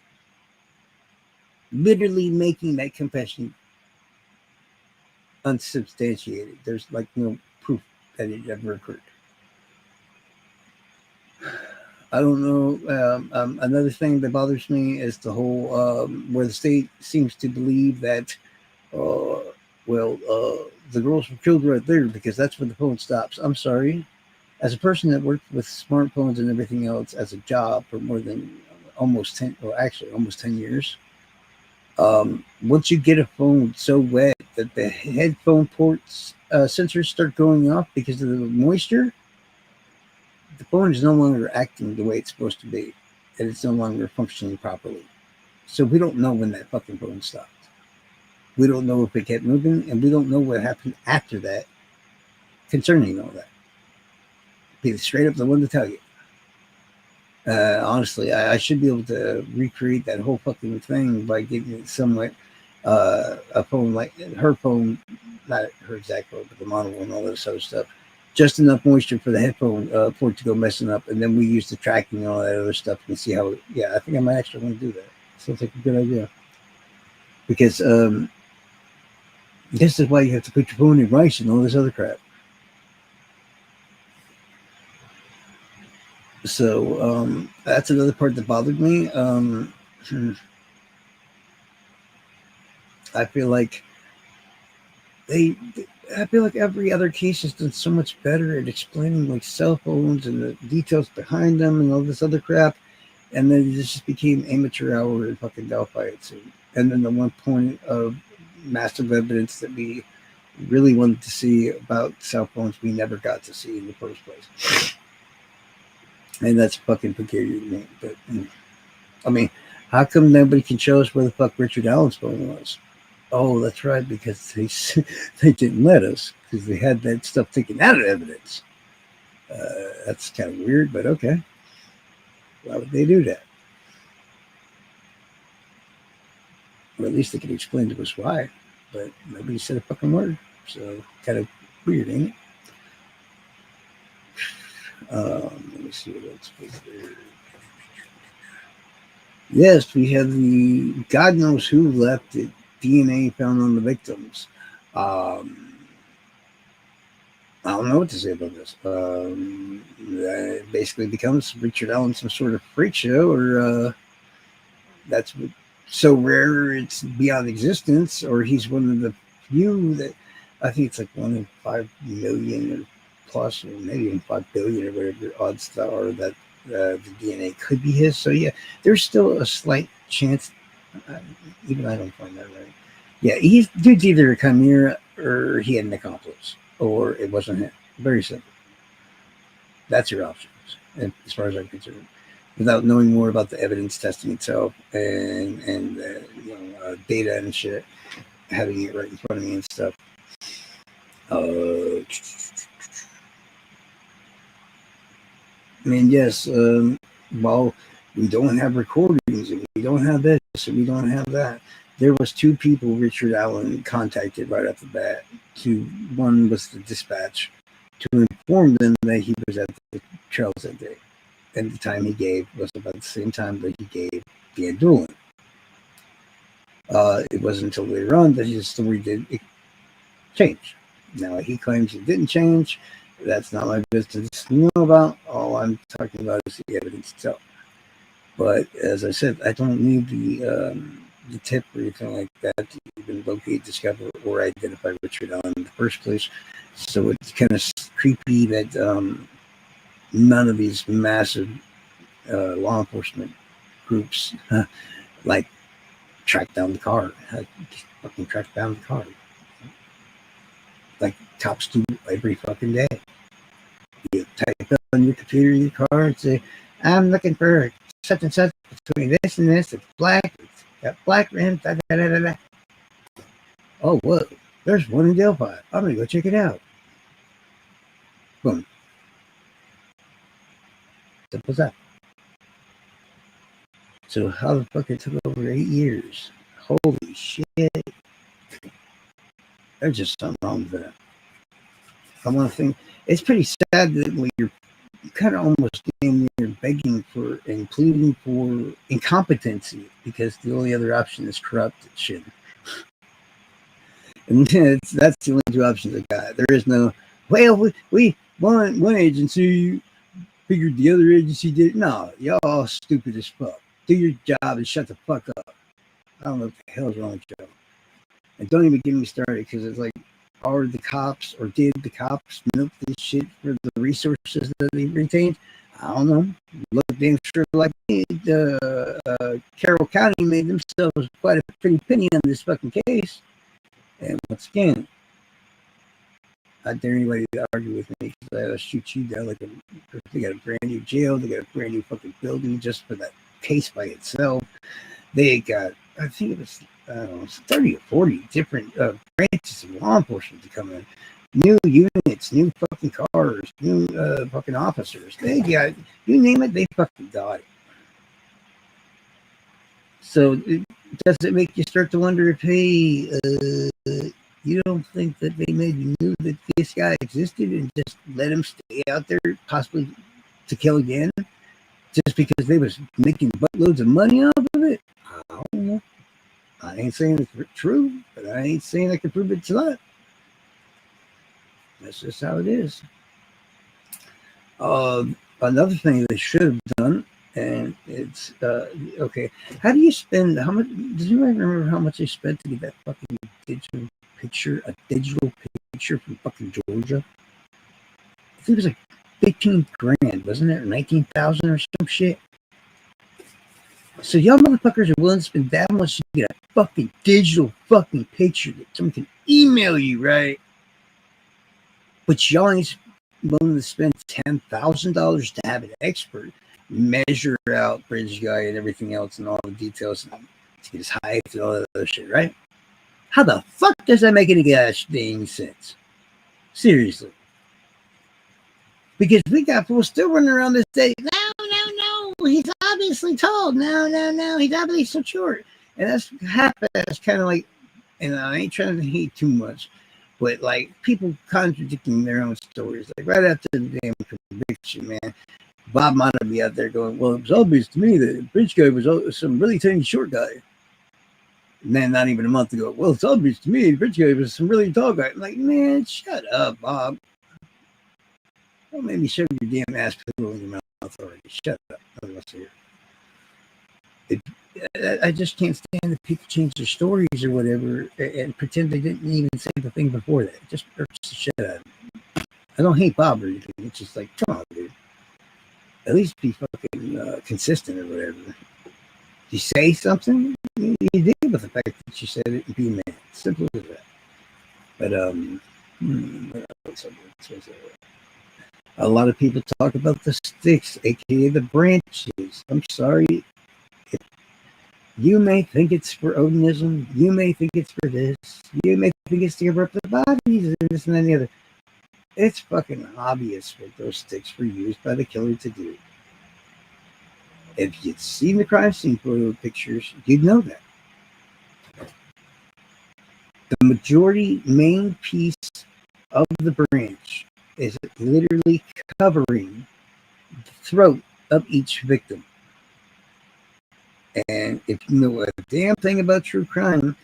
Literally making that confession unsubstantiated. There's like no proof that it ever occurred. I don't know. Another thing that bothers me is the whole where the state seems to believe that, the girls were killed right there because that's where the phone stops. I'm sorry. As a person that worked with smartphones and everything else as a job for more than almost 10 years, once you get a phone so wet that the headphone ports sensors start going off because of the moisture, the phone is no longer acting the way it's supposed to be, and it's no longer functioning properly. So we don't know when that fucking phone stopped. We don't know if it kept moving, and we don't know what happened after that concerning all that. Be straight up the one to tell you. Honestly, I should be able to recreate that whole fucking thing by getting it somewhat a phone like her phone, not her exact phone, but the model and all this other stuff. Just enough moisture for the headphone port to go messing up, and then we use the tracking and all that other stuff and see how. I think I might actually want to do that. Sounds like a good idea. Because this is why you have to put your phone in rice and all this other crap. So that's another part that bothered me. I feel like every other case has done so much better at explaining like cell phones and the details behind them and all this other crap. And then it just became amateur hour in fucking Delphi, it seemed. And then the one point of massive evidence that we really wanted to see about cell phones we never got to see in the first place. And that's fucking peculiar to me. But I mean, how come nobody can show us where the fuck Richard Allen's phone was? Oh, that's right, because they didn't let us because they had that stuff taken out of evidence. That's kind of weird, but okay. Why would they do that? Or at least they could explain to us why. But nobody said a fucking word. So kind of weird, ain't it? Let me see what else was there. Yes, we have the God knows who left it. DNA found on the victims. I don't know what to say about this. It basically becomes Richard Allen some sort of freak show, or that's so rare it's beyond existence, or he's one of the few that I think it's like 1 in 5 million or plus, or maybe even 5 billion or whatever the odds are that the DNA could be his. So yeah, there's still a slight chance. Even I don't find that right. Yeah, dude's either a chimera or he had an accomplice, or it wasn't him. Very simple. That's your options, as far as I'm concerned. Without knowing more about the evidence testing itself and data and shit, having it right in front of me and stuff. I mean, yes, while we don't have recordings and we don't have this and we don't have that, there was 2 people Richard Allen contacted right off the bat. One was the dispatch to inform them that he was at the trails that day. And the time he gave was about the same time that he gave the Invluding. It wasn't until later on that his story did change. Now, he claims it didn't change. That's not my business to know about. All I'm talking about is the evidence itself. But as I said, I don't need the tip or anything like that to even locate, discover, or identify Richard Allen in the first place. So it's kind of creepy that none of these massive law enforcement groups like track down the car. Just fucking track down the car. Like cops do every fucking day. You type on your computer in your car and say, I'm looking for such and such between this and this. It's black. It's got black rims. Da, da, da, da, da. Oh, whoa. There's one in Delphi. I'm going to go check it out. Boom. Simple as that. So how the fuck it took over 8 years? Holy shit. There's just something wrong with that. I want to think. It's pretty sad that when you're kind of almost damn near begging for, including for incompetency, because the only other option is corrupted shit. And that's the only two options I got. There is no, well, we one agency figured the other agency did. No, y'all stupid as fuck. Do your job and shut the fuck up. I don't know what the hell's wrong with y'all. And don't even get me started, because it's like, are the cops, or did the cops milk this shit for the resources that they retained? I don't know. Look damn sure like me. Carroll County made themselves quite a pretty penny on this fucking case. And once again, I dare anybody to argue with me, because I'll shoot you down like they got a brand new jail, they got a brand new fucking building just for that case by itself. They got, I think it was, 30 or 40 different branches of law enforcement to come in. New units, new fucking cars, new fucking officers. They got, you name it, they fucking got it. So does it make you start to wonder if, hey, you don't think that they maybe knew that this guy existed and just let him stay out there, possibly to kill again, just because they was making buttloads of money off of it? I don't know. I ain't saying it's true, but I ain't saying I can prove it's not. That's just how it is. Another thing they should have done, and it's okay. How do you spend? How much? Does anyone remember how much they spent to get that fucking digital picture? A digital picture from fucking Georgia. I think it was like 15 grand, wasn't it? Or 19,000 or some shit. So y'all motherfuckers are willing to spend that much to get a fucking digital fucking picture that someone can email you, right? But y'all ain't willing to spend $10,000 to have an expert measure out bridge guy and everything else and all the details to get his height and all that other shit, right? How the fuck does that make any gosh dang sense? Seriously. Because we got fools still running around this day. No. He's obviously tall. No. He's obviously so short. And that's kind of like, and I ain't trying to hate too much, but like people contradicting their own stories. Like right after the damn conviction, man, Bob might be out there going, well, it was obvious to me that the bridge guy was some really tiny short guy. And then not even a month ago, well, it's obvious to me the bridge guy was some really tall guy. I'm like, man, shut up, Bob. Don't make me shove your damn ass pillow in your mouth already. Shut up. I just can't stand that people change their stories or whatever and pretend they didn't even say the thing before that. It just hurts the shit out of me. I don't hate Bob or anything. It's just like, come on, dude. At least be fucking consistent or whatever. You say something, you deal with the fact that you said it and be a man. Simple as that. But a lot of people talk about the sticks, aka the branches. I'm sorry. You may think it's for Odinism. You may think it's for this. You may think it's to cover up the bodies and this and that and the other. It's fucking obvious what those sticks were used by the killer to do. If you'd seen the crime scene photo pictures, you'd know that. The majority main piece of the branch is literally covering the throat of each victim. And if you know a damn thing about true crime,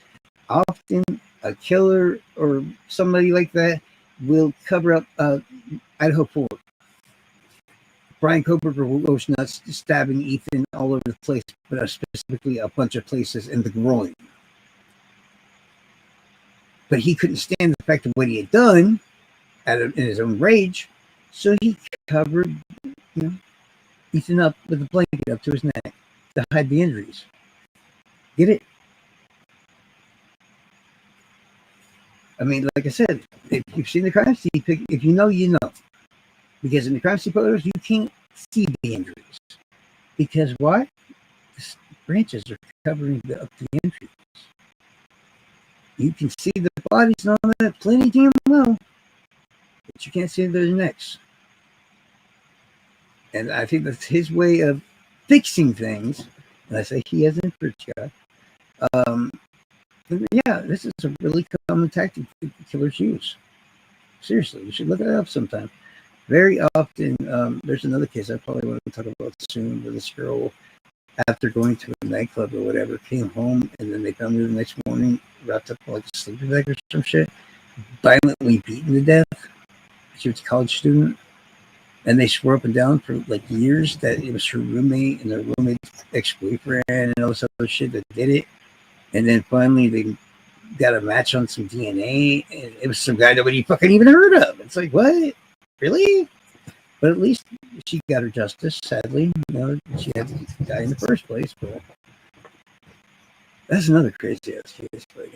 often a killer or somebody like that will cover up Idaho 4. Brian Koberger was nuts, stabbing Ethan all over the place, but specifically a bunch of places in the groin. But he couldn't stand the fact of what he had done in his own rage, so he covered you know, eaten up with a blanket up to his neck to hide the injuries. Get it? I mean, like I said, if you've seen the crime scene, if you know, you know. Because in the crime scene photos, you can't see the injuries. Because why? The branches are covering up the injuries. You can see the bodies and all that plenty damn well, but you can't see their necks. And I think that's his way of fixing things. And I say he has an influence guy. Yeah, this is a really common tactic that killers use. Seriously, you should look it up sometime. Very often, there's another case I probably want to talk about soon, where this girl, after going to a nightclub or whatever, came home and then they found her the next morning wrapped up like a sleeping bag or some shit, violently beaten to death. She was a college student. And they swore up and down for like years that it was her roommate and her roommate's ex-boyfriend and all this other shit that did it. And then finally they got a match on some DNA, and it was some guy nobody fucking even heard of. It's like, what? Really? But at least she got her justice, sadly. You know, she had to die in the first place, but that's another crazy ass case. But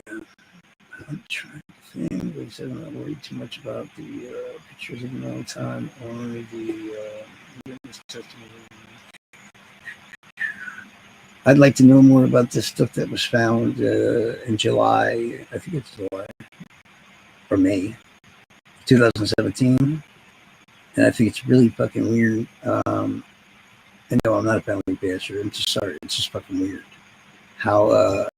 I'm trying to think. Like I said, I'm not worried too much about the pictures of the long time, only the witness testimony. I'd like to know more about this stuff that was found in July. I think it's July or May 2017. And I think it's really fucking weird. And no, I'm not a family basher. I'm just sorry. It's just fucking weird. How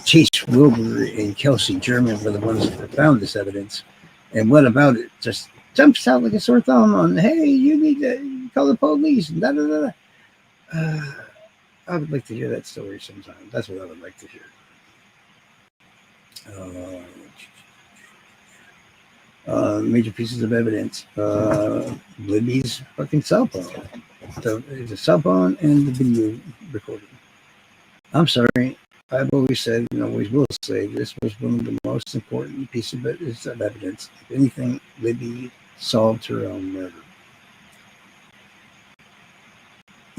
Chase Wilbur and Kelsey German were the ones that found this evidence. And what about it? Just jumps out like a sore thumb on, hey, you need to call the police. And da da da. I would like to hear that story sometime. That's what I would like to hear. Major pieces of evidence. Libby's fucking cell phone. The cell phone and the video recording. I'm sorry. I've always said and always will say this was one of the most important pieces of evidence. If anything, Libby solved her own murder.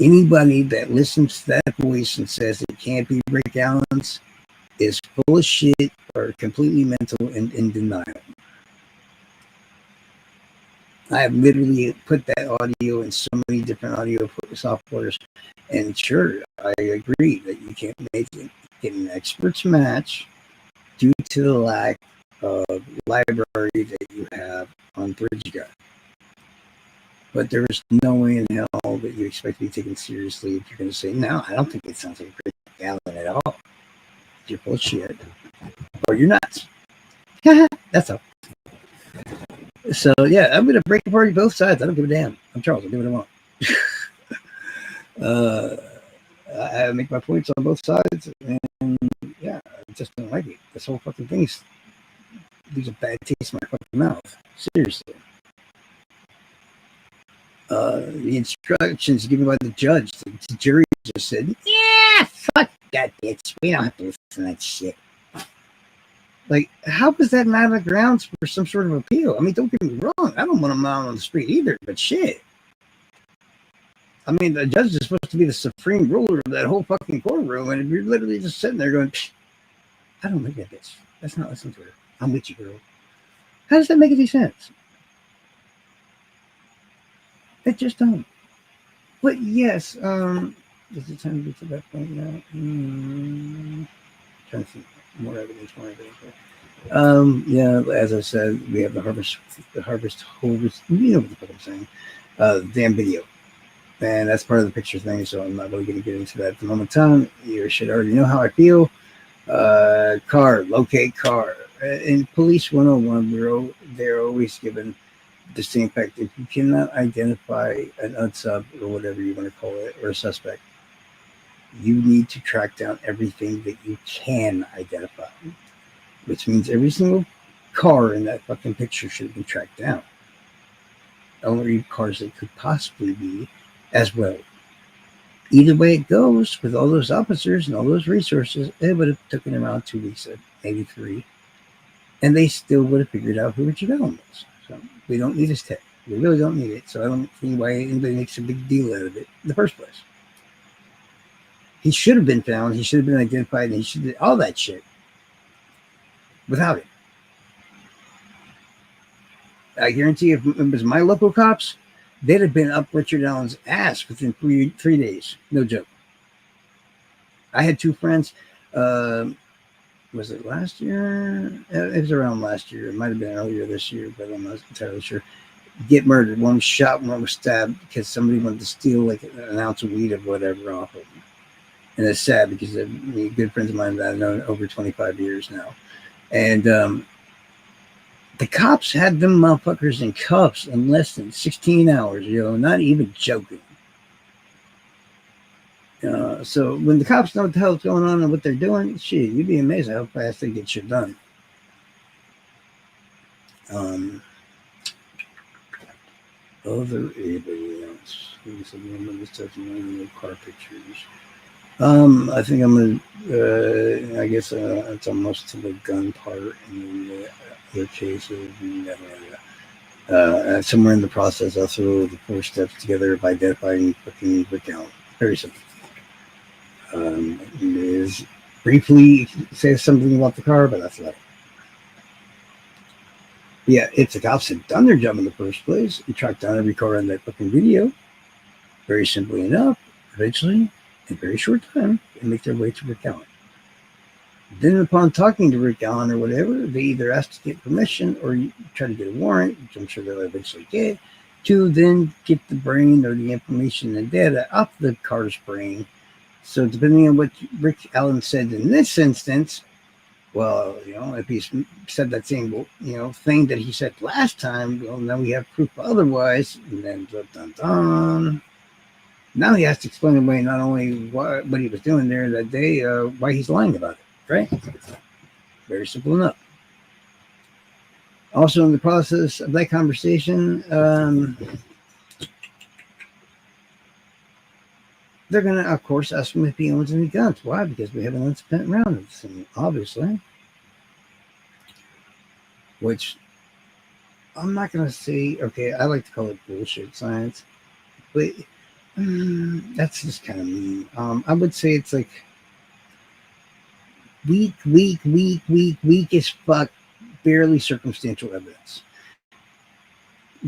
Anybody that listens to that voice and says it can't be Rick Allen's is full of shit or completely mental and in denial. I have literally put that audio in so many different audio softwares, and sure, I agree that you can't make it get an expert's match due to the lack of library that you have on BridgeGuide. But there is no way in hell that you expect to be taken seriously if you're going to say, no, I don't think it sounds like Rick Allen at all. You're bullshit. Or you're nuts. That's all. So, yeah, I'm going to break apart both sides. I don't give a damn. I'm Charles. I'll do what I want. I make my points on both sides. And, yeah, I just don't like it. This whole fucking thing leaves a bad taste in my fucking mouth. Seriously. The instructions given by the judge, the jury just said, yeah, fuck that bitch. We don't have to listen to that shit. Like, how was that not a grounds for some sort of appeal? I mean, don't get me wrong. I don't want them out on the street either, but shit. I mean, the judge is supposed to be the supreme ruler of that whole fucking courtroom, and you're literally just sitting there going, I don't like that bitch. Let's not listen to her. I'm with you, girl. How does that make any sense? It just don't. But yes, is it time to get to that point now? Trying to think more evidence. Yeah, as I said, we have the harvest, you know what the fuck I'm saying. Damn video. And that's part of the picture thing, so I'm not really going to get into that at the moment in time. You should already know how I feel. Car, locate car. In Police 101, they're always given the same fact. If you cannot identify an unsub or whatever you want to call it, or a suspect, you need to track down everything that you can identify, which means every single car in that fucking picture should have been tracked down. Only cars that could possibly be as well. Either way it goes, with all those officers and all those resources, it would have taken around 2 weeks, maybe 3, and they still would have figured out who Richard Allen was. So we don't need his tech. We really don't need it, so I don't see why anybody makes a big deal out of it in the first place. He should have been found. He should have been identified, and he should have all that shit. Without it, I guarantee if it was my local cops, they'd have been up Richard Allen's ass within three days. No joke. I had two friends. Was it last year? It was around last year. It might have been earlier this year, but I'm not entirely sure. Get murdered. One was shot, one was stabbed because somebody wanted to steal like an ounce of weed or whatever off of them. And it's sad because they're good friends of mine that I've known over 25 years now. And the cops had them motherfuckers in cuffs in less than 16 hours, not even joking. So when the cops know what the hell's going on and what they're doing, shit, you'd be amazed how fast they get shit done. Other anybody else? Car pictures. I think I'm gonna. I guess it's almost to the gun part and the other cases. Somewhere in the process, I'll throw the 4 steps together by identifying fucking account. Very simple. Is briefly say something about the car, but that's about it. Yeah, if the cops had done their job in the first place and tracked down every car on that fucking video, very simply enough, eventually, in a very short time, they make their way to Rick Allen. Then upon talking to Rick Allen or whatever, they either ask to get permission or you try to get a warrant, which I'm sure they'll eventually get, to then get the brain or the information and data off the car's brain. So depending on what Rick Allen said in this instance, well, if he said that same, thing that he said last time, well, now we have proof otherwise. And then, dun, dun. Now he has to explain away not only what he was doing there that day, why he's lying about it, right? Very simple enough. Also, in the process of that conversation, they're going to, of course, ask him if he owns any guns. Why? Because we have an unspent round of them, obviously. Which, I'm not going to say, okay, I like to call it bullshit science. But that's just kind of mean. I would say it's like weak as fuck, barely circumstantial evidence.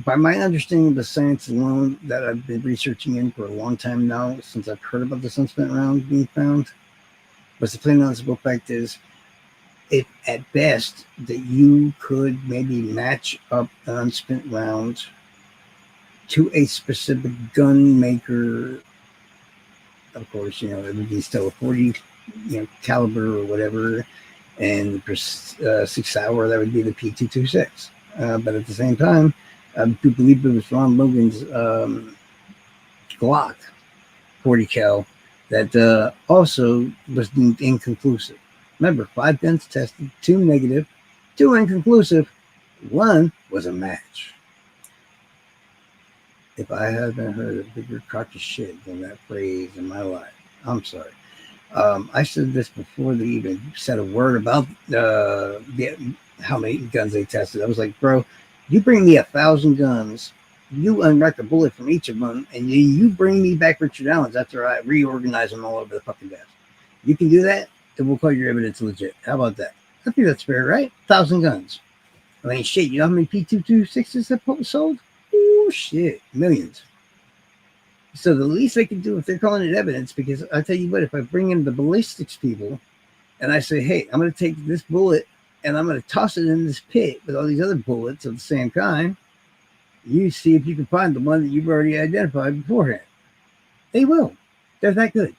By my understanding of the science alone that I've been researching in for a long time now, since I've heard about this unspent round being found, but the plain honest fact is, if at best that you could maybe match up an unspent round to a specific gun maker, of course, it would be still a 40, caliber or whatever, and 6 hour, that would be the P226. But at the same time, I do believe it was Ron Logan's Glock 40 cal that also was deemed inconclusive. Remember, 5 guns tested, 2 negative, 2 inconclusive, 1 was a match. If I haven't heard a bigger crock of shit than that phrase in my life, I'm sorry. I said this before they even said a word about how many guns they tested. I was like, bro, you bring me 1,000 guns, you unwrap a bullet from each of them, and you bring me back Richard Allen's after I reorganize them all over the fucking desk. You can do that, then we'll call your evidence legit. How about that? I think that's fair, right? 1,000 guns. I mean, shit, you know how many P226s that sold? Oh, shit, millions. So the least they can do if they're calling it evidence, because I tell you what, if I bring in the ballistics people and I say, hey, I'm going to take this bullet and I'm going to toss it in this pit with all these other bullets of the same kind, you see if you can find the one that you've already identified beforehand. They will. They're that good.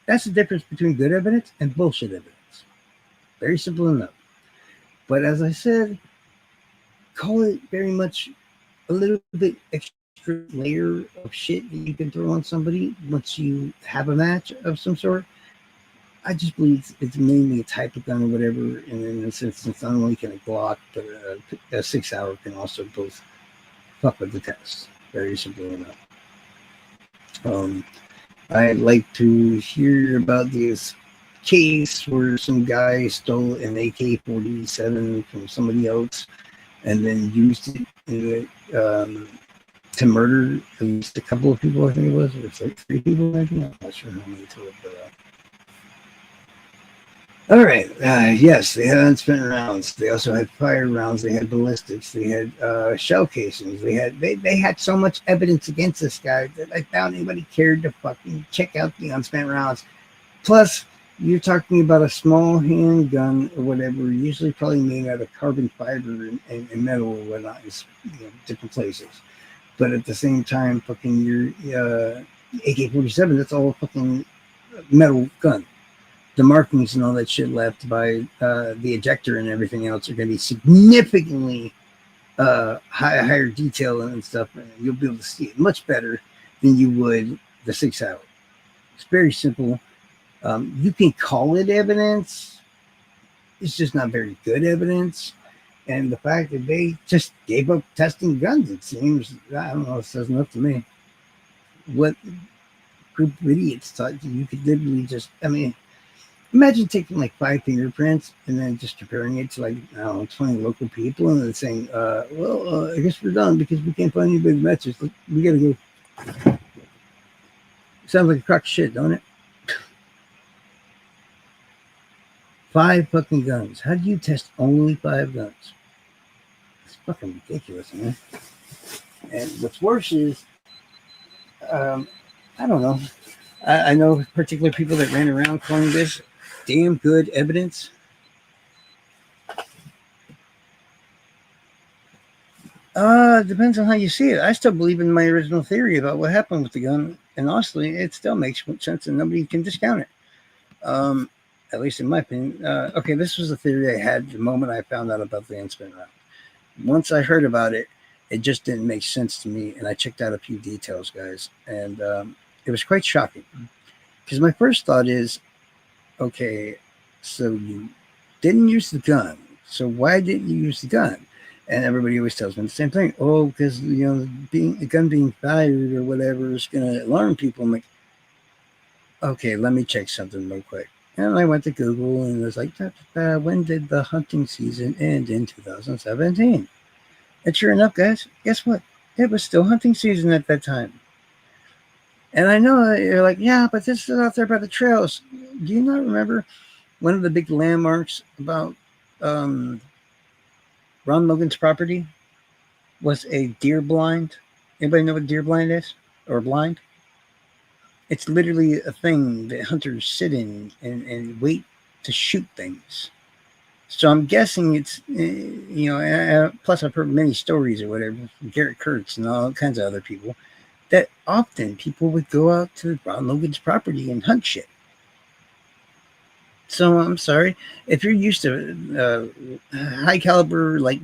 That's the difference between good evidence and bullshit evidence. Very simple enough. But as I said, call it very much a little bit extra layer of shit that you can throw on somebody once you have a match of some sort. I just believe it's mainly a type of gun or whatever. And in this instance, not only can a Glock, but a 6 hour can also both fuck with the test. Very simple enough. I'd like to hear about this case where some guy stole an AK-47 from somebody else and then used it into it, to murder at least a couple of people. I think it was. It's like 3 people. Maybe. I'm not sure how many to it, but. All right. Yes, they had unspent rounds. They also had fire rounds. They had ballistics. They had shell casings. They had so much evidence against this guy that I doubt anybody cared to fucking check out the unspent rounds. Plus, you're talking about a small handgun or whatever, usually probably made out of carbon fiber and metal or whatnot, different places. But at the same time, fucking your AK-47, that's all fucking metal gun. The markings and all that shit left by the ejector and everything else are going to be significantly higher detail and stuff. And you'll be able to see it much better than you would the 6 hour. It's very simple. You can call it evidence. It's just not very good evidence. And the fact that they just gave up testing guns, it seems, I don't know, it says enough to me. What group of idiots thought you could literally just, imagine taking like 5 fingerprints and then just comparing it to like, I don't know, 20 local people and then saying, I guess we're done because we can't find anybody matches. We got to go. Sounds like a crock of shit, don't it? 5 fucking guns. How do you test only 5 guns? It's fucking ridiculous, man. And what's worse is, I don't know. I know particular people that ran around calling this damn good evidence. Depends on how you see it. I still believe in my original theory about what happened with the gun, and honestly, it still makes sense, and nobody can discount it. At least in my opinion. Okay, this was a theory I had the moment I found out about the unspent round. Once I heard about it, it just didn't make sense to me, and I checked out a few details, guys, and it was quite shocking. Because my first thought is, okay, so you didn't use the gun. So why didn't you use the gun? And everybody always tells me the same thing. Oh, because the gun being fired or whatever is going to alarm people. I'm like, okay, let me check something real quick. And I went to Google and it was like, when did the hunting season end in 2017? And sure enough, guys, guess what? It was still hunting season at that time. And I know you're like, yeah, but this is out there by the trails. Do you not remember one of the big landmarks about Ron Logan's property was a deer blind? Anybody know what deer blind is? Or blind? It's literally a thing that hunters sit in and wait to shoot things. So I'm guessing it's, plus I've heard many stories or whatever from Garrett Kurtz and all kinds of other people that often people would go out to Ron Logan's property and hunt shit. So I'm sorry, if you're used to high caliber like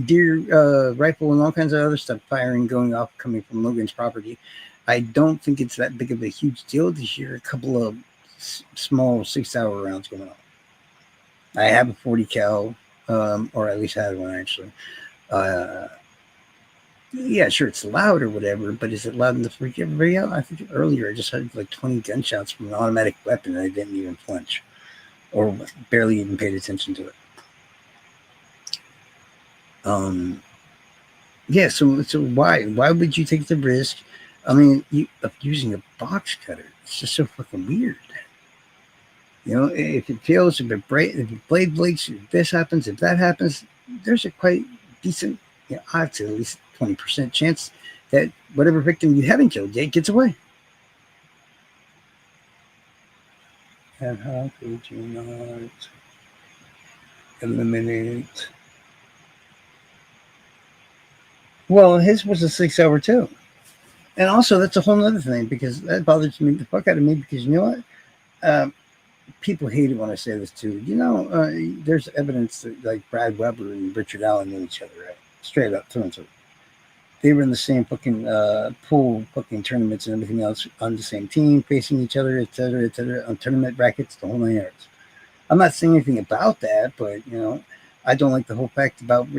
deer rifle and all kinds of other stuff firing going off coming from Logan's property, I don't think it's that big of a huge deal to hear a couple of small 6 hour rounds going on. I have a 40 cal, or at least had one actually. Yeah, sure, it's loud or whatever, but is it loud enough to freak everybody out? I think earlier I just had like 20 gunshots from an automatic weapon and I didn't even flinch or barely even paid attention to it. Yeah, so why would you take the risk? I mean, of using a box cutter? It's just so fucking weird. If it fails, if the blade breaks, if this happens, if that happens, there's a quite decent, I'd say at least 20% chance that whatever victim you haven't killed yet gets away. And how could you not eliminate? Well, his was a 6 hour too. And also, that's a whole other thing because that bothers me the fuck out of me because you know what? People hate it when I say this too. There's evidence that like Brad Weber and Richard Allen knew each other, right? Straight up, through and through. They were in the same fucking pool fucking tournaments and everything else on the same team, facing each other, et cetera, on tournament brackets, the whole 9 yards. I'm not saying anything about that, but I don't like the whole fact about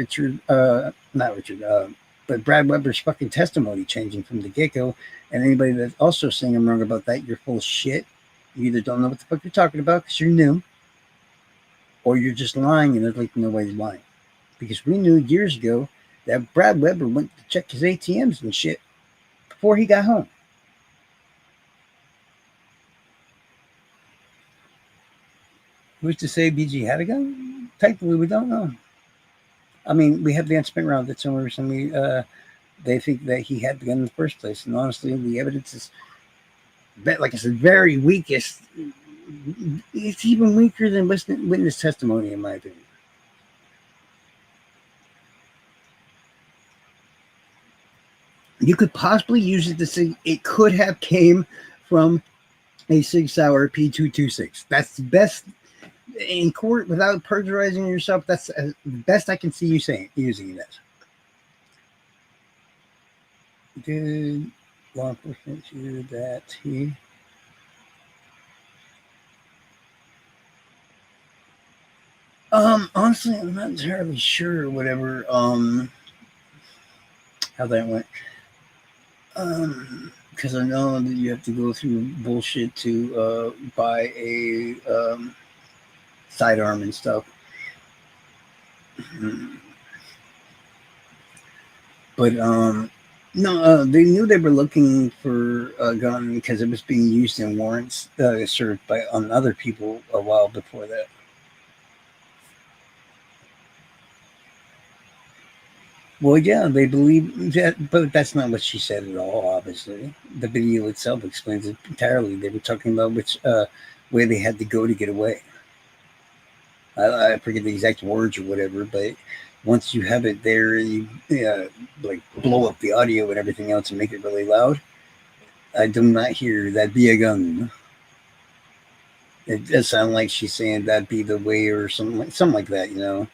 but Brad Weber's fucking testimony changing from the get-go. And anybody that's also saying I'm wrong about that, you're full of shit. You either don't know what the fuck you're talking about because you're new, or you're just lying and there's like nobody's lying. Because we knew years ago that Brad Weber went to check his ATMs and shit before he got home. Who's to say BG had a gun? Technically, we don't know. I mean, we have the unspent round that's somewhere recently. They think that he had the gun in the first place, and honestly, the evidence is, like I said, very weakest. It's even weaker than witness testimony, in my opinion. You could possibly use it to say it could have came from a 6-hour P226. That's the best in court without perjurizing yourself. That's the best I can see you saying using it as. Did law enforcement hear that he? Honestly, I'm not entirely sure. Whatever. How that went. Because I know that you have to go through bullshit to buy a sidearm and stuff. But no, they knew they were looking for a gun because it was being used in warrants served on other people a while before that. Well, yeah, they believe that, but that's not what she said at all, obviously. The video itself explains it entirely. They were talking about which way they had to go to get away. I forget the exact words or whatever, but once you have it there, you like blow up the audio and everything else and make it really loud. I do not hear that be a gun. It does sound like she's saying that'd be the way or something like that,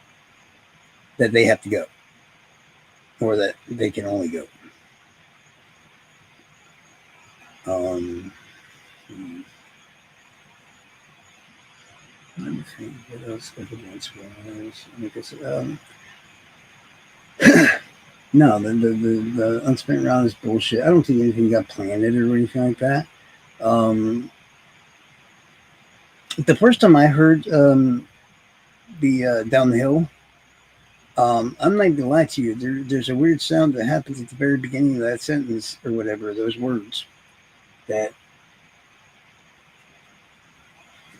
that they have to go. Or that they can only go. Let me think. What else evidence was? No, the unspent round is bullshit. I don't think anything got planted or anything like that. The first time I heard the down the hill, I'm not gonna lie to you. There's a weird sound that happens at the very beginning of that sentence or whatever, those words, that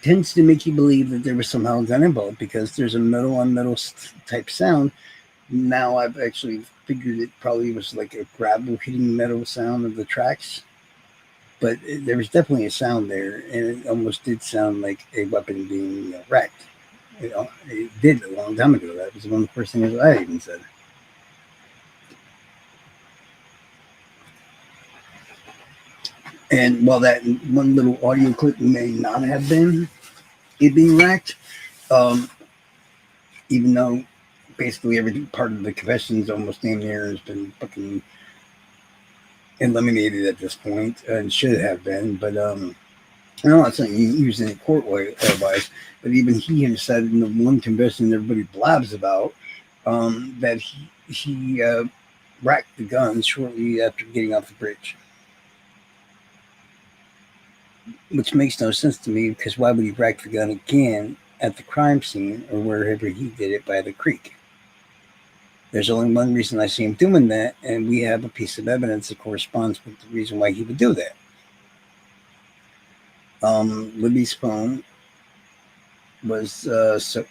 tends to make you believe that there was somehow a gun involved because there's a metal on metal type sound. Now I've actually figured it probably was like a gravel hitting metal sound of the tracks, but there was definitely a sound there, and it almost did sound like a weapon being wrecked. It did a long time ago. That was one of the first things I even said. And while that one little audio clip may not have been it being wrecked, even though basically every part of the confessions almost damn near has been fucking eliminated at this point and should have been, but I'm not saying using it court wise, but even he has said in the one confession everybody blabs about that he racked the gun shortly after getting off the bridge. Which makes no sense to me because why would he rack the gun again at the crime scene or wherever he did it by the creek? There's only one reason I see him doing that, and we have a piece of evidence that corresponds with the reason why he would do that. Libby's phone was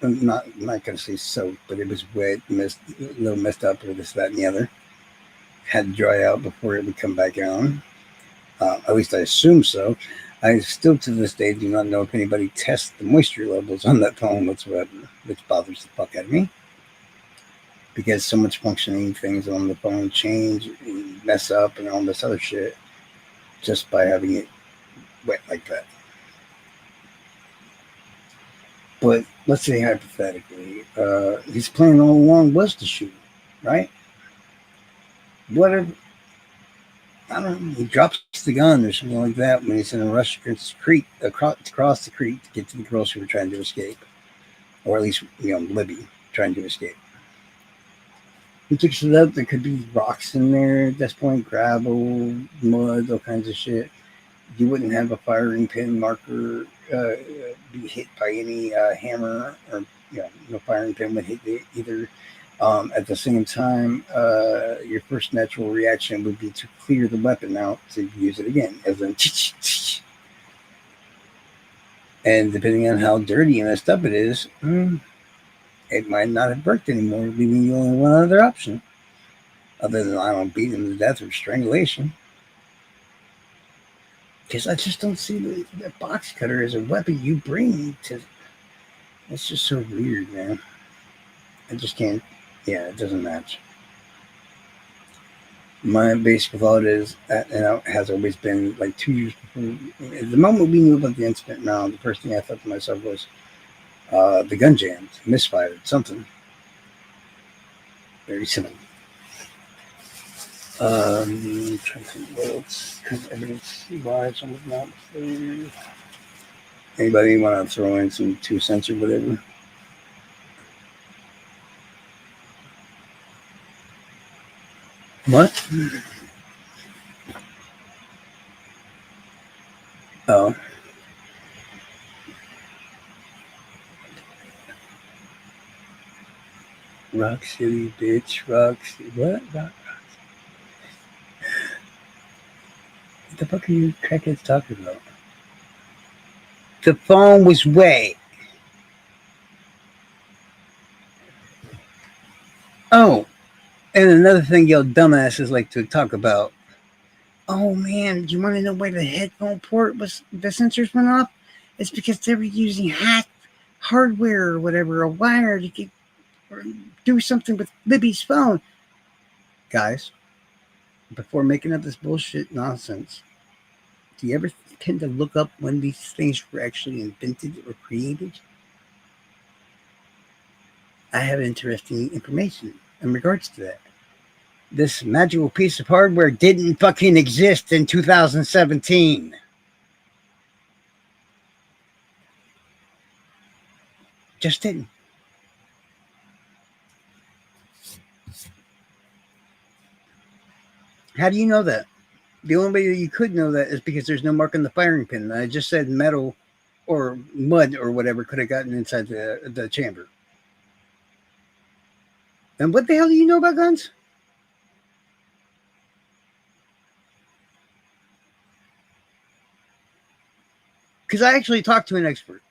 not going to say soaked, but it was wet, a little messed up, or this, that, and the other. Had to dry out before it would come back on. At least I assume so. I still to this day do not know if anybody tests the moisture levels on that phone whatsoever, which bothers the fuck out of me. Because so much functioning things on the phone change and mess up and all this other shit just by having it wet like that. But let's say hypothetically, his plan all along was to shoot, right? What if, I don't know, he drops the gun or something like that when he's in a rush across the creek to get to the girls who were trying to escape. Or at least, Libby trying to escape. He picks it up, there could be rocks in there at this point, gravel, mud, all kinds of shit. You wouldn't have a firing pin marker be hit by any hammer, or no firing pin would hit either At the same time, your first natural reaction would be to clear the weapon out to use it again, as in, and depending on how dirty and messed up it is, it might not have worked anymore, leaving you only one other option, other than I don't beat him to death or strangulation. Because I just don't see the box cutter as a weapon you bring to. It's just so weird, man. I just can't. Yeah, it doesn't match. My basic thought is, and it has always been like 2 years before, the moment we knew about the unspent round, the first thing I thought to myself was the gun jammed, misfired, something. Very simple. I'm trying to think what else. Evidence wise on the map. Anybody want to throw in some 2 cents or whatever? What? Oh. Rock City, bitch. Rock City. What? What the fuck are you crackheads talking about? The phone was wet. Oh, and another thing y'all dumbasses like to talk about. Oh man, do you want to know why the headphone port was the sensors went off? It's because they were using hacked hardware or whatever, a wire to get, or do something with Libby's phone. Guys, before making up this bullshit nonsense, do you ever tend to look up when these things were actually invented or created? I have interesting information in regards to that. This magical piece of hardware didn't fucking exist in 2017. Just didn't. How do you know that? The only way you could know that is because there's no mark on the firing pin. I just said metal or mud or whatever could have gotten inside the chamber. And what the hell do you know about guns? Because I actually talked to an expert.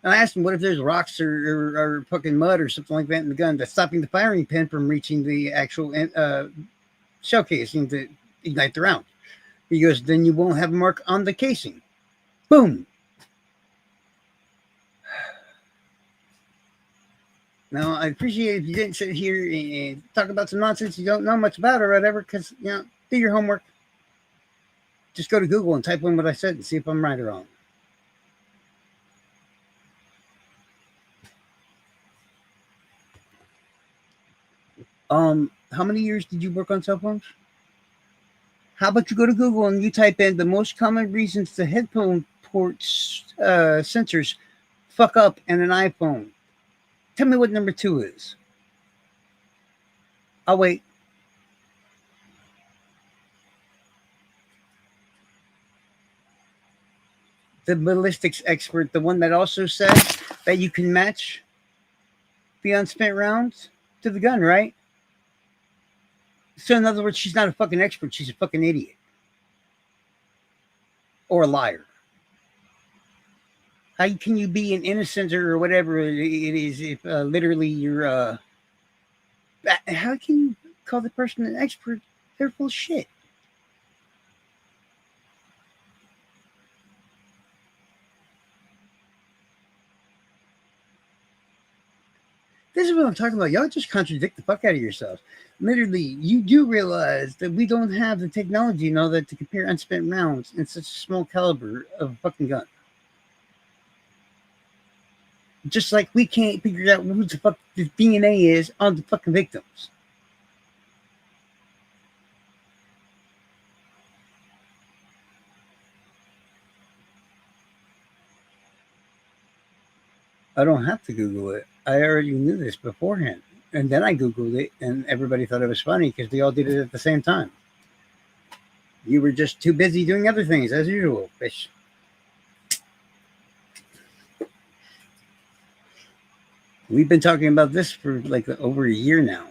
And I asked him, what if there's rocks or fucking mud or something like that in the gun that's stopping the firing pin from reaching the actual shell casing to ignite the round? He goes, then you won't have a mark on the casing. Boom. Now, I appreciate if you didn't sit here and talk about some nonsense you don't know much about or whatever, because, do your homework. Just go to Google and type in what I said and see if I'm right or wrong. How many years did you work on cell phones? How about you go to Google and you type in the most common reasons the headphone ports sensors fuck up in an iPhone. Tell me what number 2 is. I'll wait. The ballistics expert, the one that also says that you can match the unspent rounds to the gun, right? So in other words, she's not a fucking expert. She's a fucking idiot. Or a liar. How can you be an innocent or whatever it is if literally you're... how can you call the person an expert? They're full of shit. This is what I'm talking about. Y'all just contradict the fuck out of yourselves. Literally, you do realize that we don't have the technology and all that to compare unspent rounds in such a small caliber of a fucking gun. Just like we can't figure out who the fuck the DNA is on the fucking victims. I don't have to Google it. I already knew this beforehand. And then I Googled it, and everybody thought it was funny because they all did it at the same time. You were just too busy doing other things, as usual, fish. We've been talking about this for like over a year now.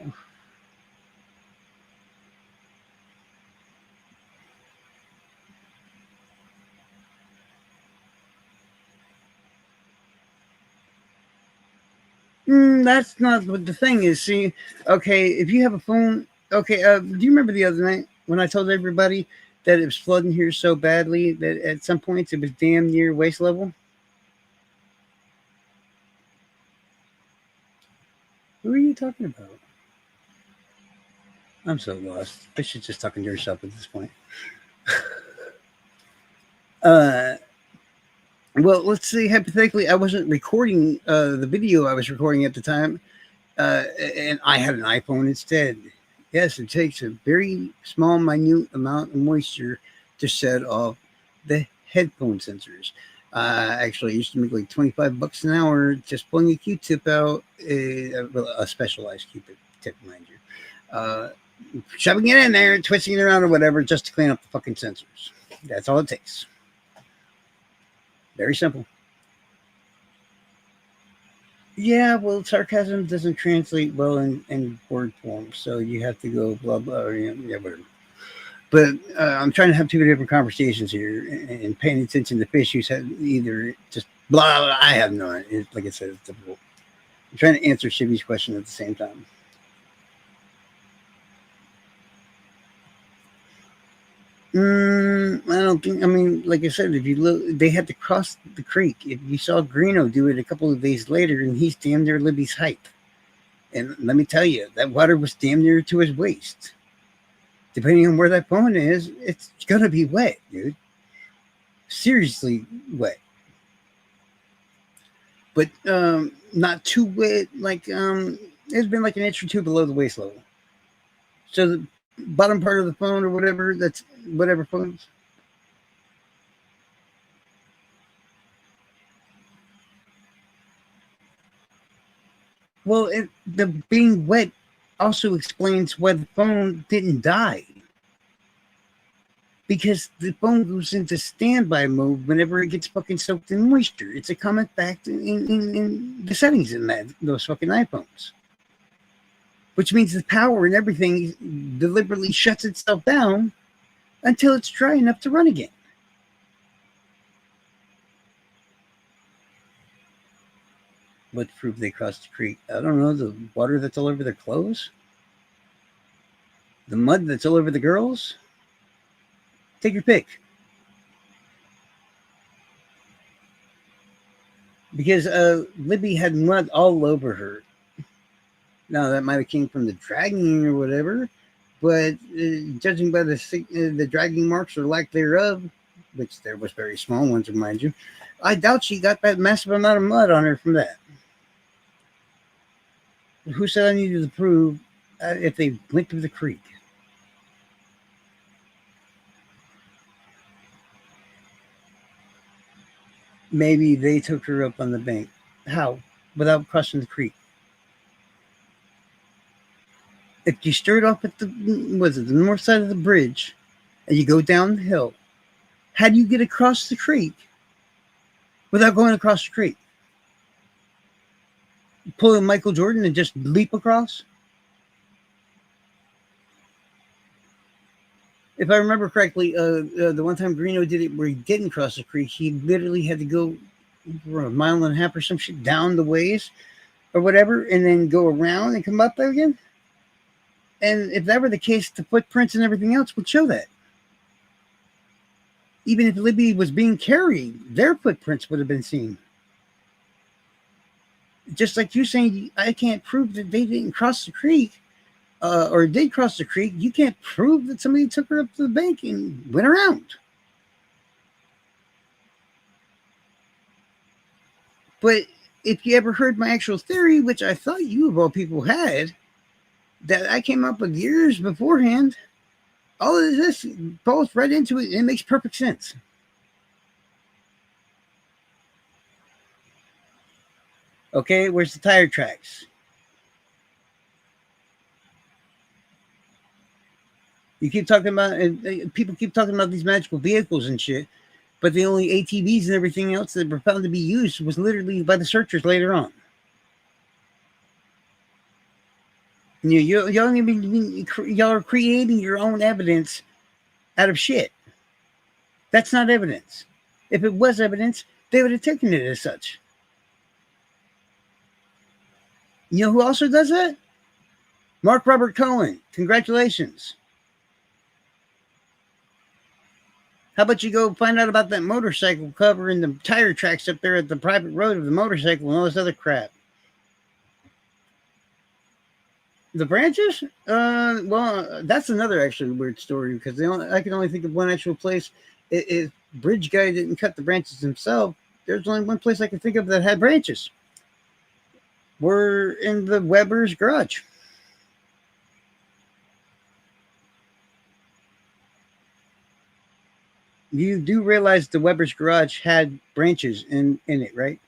That's not what the thing is. See, okay, if you have a phone, okay, do you remember the other night when I told everybody that it was flooding here so badly that at some points it was damn near waist level? Who are you talking about? I'm so lost. I should just talking to herself at this point. Uh, well, let's say hypothetically, I wasn't recording the video I was recording at the time, and I had an iPhone instead. Yes, it takes a very small, minute amount of moisture to set off the headphone sensors. Actually, I used to make like $25 an hour just pulling a Q-tip out, a specialized Q-tip, mind you. Shoving it in there, twisting it around or whatever, just to clean up the fucking sensors. That's all it takes. Very simple. Yeah, well, sarcasm doesn't translate well in word form, so you have to go blah blah or yeah, whatever. But I'm trying to have two different conversations here, and paying attention to fish who's either just blah, blah. I have none. Like I said, it's difficult. I'm trying to answer Shivy's question at the same time. I don't think. I mean, like I said, if you look, they had to cross the creek. If you saw Greeno do it a couple of days later, and he's damn near Libby's height. And let me tell you, that water was damn near to his waist. Depending on where that phone is, it's gonna be wet, dude. Seriously wet. But not too wet. Like it's been like an inch or two below the waist level. So the bottom part of the phone or whatever, that's whatever phones. Well, the being wet also explains why the phone didn't die. Because the phone goes into standby mode whenever it gets fucking soaked in moisture. It's a common fact in the settings in those fucking iPhones. Which means the power and everything deliberately shuts itself down until it's dry enough to run again. What proof they crossed the creek? I don't know. The water that's all over their clothes? The mud that's all over the girls? Take your pick. Because Libby had mud all over her. Now, that might have came from the dragging or whatever, but judging by the dragging marks or lack thereof, which there was very small ones, remind you, I doubt she got that massive amount of mud on her from that. Who said I needed to prove if they went through the creek? Maybe they took her up on the bank. How? Without crossing the creek. If you start off at the north side of the bridge and you go down the hill, how do you get across the creek without going across the creek? Pull a Michael Jordan and just leap across? If I remember correctly, the one time Greeno did it where he didn't cross the creek, he literally had to go for a mile and a half or some shit down the ways or whatever, and then go around and come up there again. And if that were the case, the footprints and everything else would show that. Even if Libby was being carried, their footprints would have been seen. Just like you saying, I can't prove that they didn't cross the creek. Or did cross the creek, you can't prove that somebody took her up to the bank and went around. But if you ever heard my actual theory, which I thought you of all people had, that I came up with years beforehand, all of this falls right into it and it makes perfect sense. Okay, where's the tire tracks? You keep talking about, people keep talking about these magical vehicles and shit, but the only ATVs and everything else that were found to be used was literally by the searchers later on. Y'all are creating your own evidence out of shit. That's not evidence. If it was evidence, they would have taken it as such. You know who also does that? Mark Robert Cohen. Congratulations. How about you go find out about that motorcycle covering the tire tracks up there at the private road of the motorcycle and all this other crap? The branches? Well, that's another actually weird story because I can only think of one actual place. If Bridge Guy didn't cut the branches himself, there's only one place I can think of that had branches. We're in the Weber's garage. You do realize the Weber's garage had branches in it, right?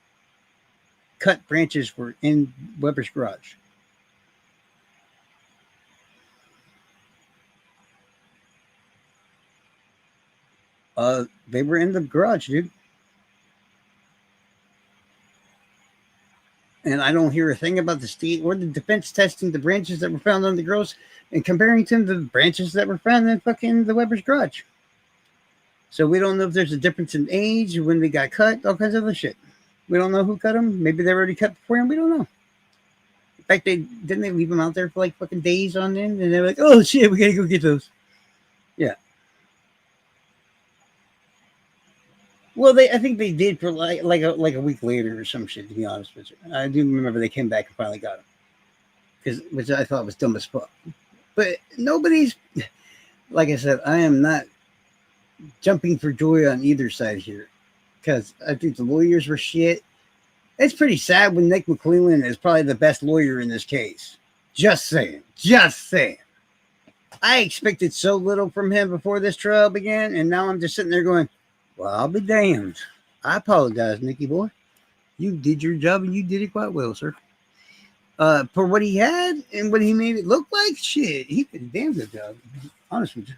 Cut branches were in Weber's garage. They were in the garage, dude. And I don't hear a thing about the state or the defense testing the branches that were found on the girls and comparing them to the branches that were found in fucking the Weber's garage. So we don't know if there's a difference in age, when they got cut, all kinds of other shit. We don't know who cut them. Maybe they were already cut before him. We don't know. In fact, they leave them out there for like fucking days on end, and they're like, "Oh shit, we gotta go get those." Yeah. Well, I think they did for like a week later or some shit. To be honest with you, I do remember they came back and finally got them, which I thought was dumb as fuck. But nobody's, like I said, I am not jumping for joy on either side here, because I think the lawyers were shit. It's pretty sad when Nick McClellan is probably the best lawyer in this case. Just saying. I expected so little from him before this trial began, and now I'm just sitting there going, well, I'll be damned. I apologize, Nicky boy. You did your job, and you did it quite well, sir. For what he had and what he made it look like, shit, he did a damn good job. Honest with you.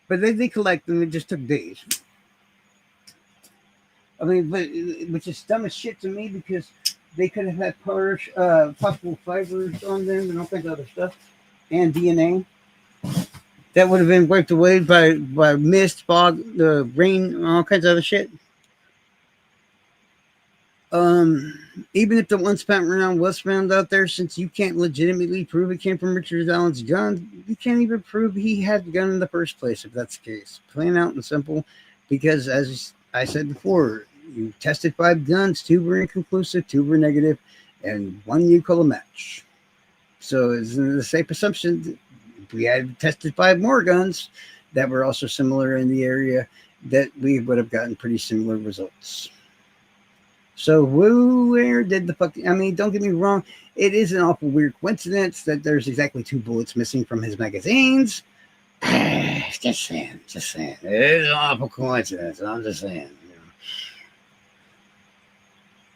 But they collect them. It just took days. I mean, but which is dumb as shit to me because they could have had possible fibers on them and all kinds of other stuff, and DNA that would have been wiped away by mist, fog, the rain, all kinds of other shit. Even if the unspent round was found out there, since you can't legitimately prove it came from Richard Allen's gun, you can't even prove he had the gun in the first place, if that's the case. Plain out and simple, because as I said before, you tested 5 guns, 2 were inconclusive, 2 were negative, and 1 you call a match. So it's a safe assumption if we had tested 5 more guns that were also similar in the area, that we would have gotten pretty similar results. So where did the fuck? I mean, don't get me wrong. It is an awful weird coincidence that there's exactly 2 bullets missing from his magazines. Just saying. It is an awful coincidence. I'm just saying.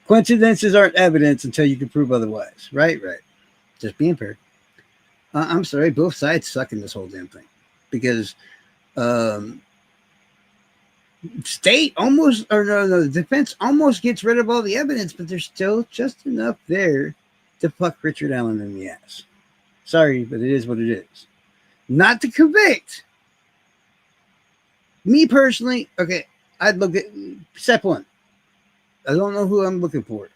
Coincidences aren't evidence until you can prove otherwise. Right. Just being fair. I'm sorry. Both sides suck in this whole damn thing because state almost, or no, the defense almost gets rid of all the evidence, but there's still just enough there to fuck Richard Allen in the ass. Sorry, but it is what it is. Not to convict. Me personally, okay, I'd look at step 1. I don't know who I'm looking for,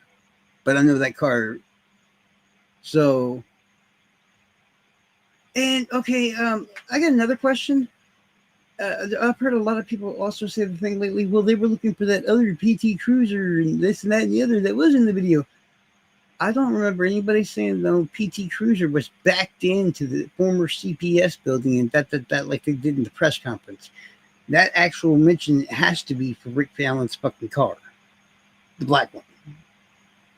but I know that car. So, and okay, I got another question. I've heard a lot of people also say the thing lately, well, they were looking for that other PT Cruiser and this and that and the other that was in the video. I don't remember anybody saying the PT Cruiser was backed into the former CPS building and that like they did in the press conference. That actual mention has to be for Rick Allen's fucking car, the black one.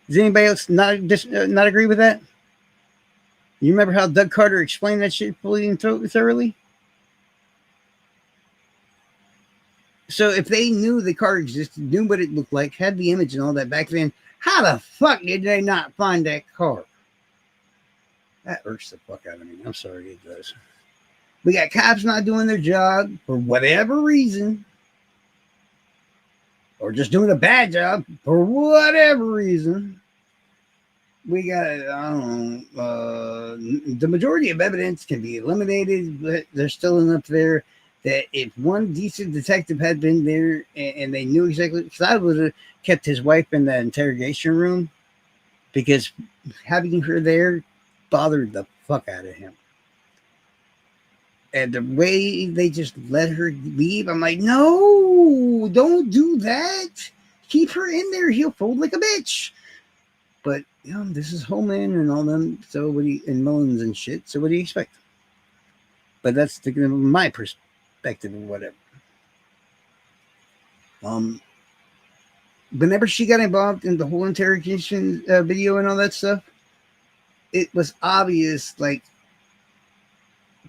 Does anybody else not agree with that? You remember how Doug Carter explained that shit fully and thoroughly? So if they knew the car existed, knew what it looked like, had the image and all that back then, how the fuck did they not find that car? That irks the fuck out of me. I'm sorry, it does. We got cops not doing their job for whatever reason, or just doing a bad job for whatever reason. we got, I don't know, the majority of evidence can be eliminated, but there's still enough there that if one decent detective had been there and they knew exactly, because I would have kept his wife in that interrogation room because having her there bothered the fuck out of him. And the way they just let her leave, I'm like, no, don't do that. Keep her in there. He'll fold like a bitch. But this is Holman and all them. So what do you, and Mullins and shit. So what do you expect? But that's my perspective or whatever. Whenever she got involved in the whole interrogation video and all that stuff, it was obvious like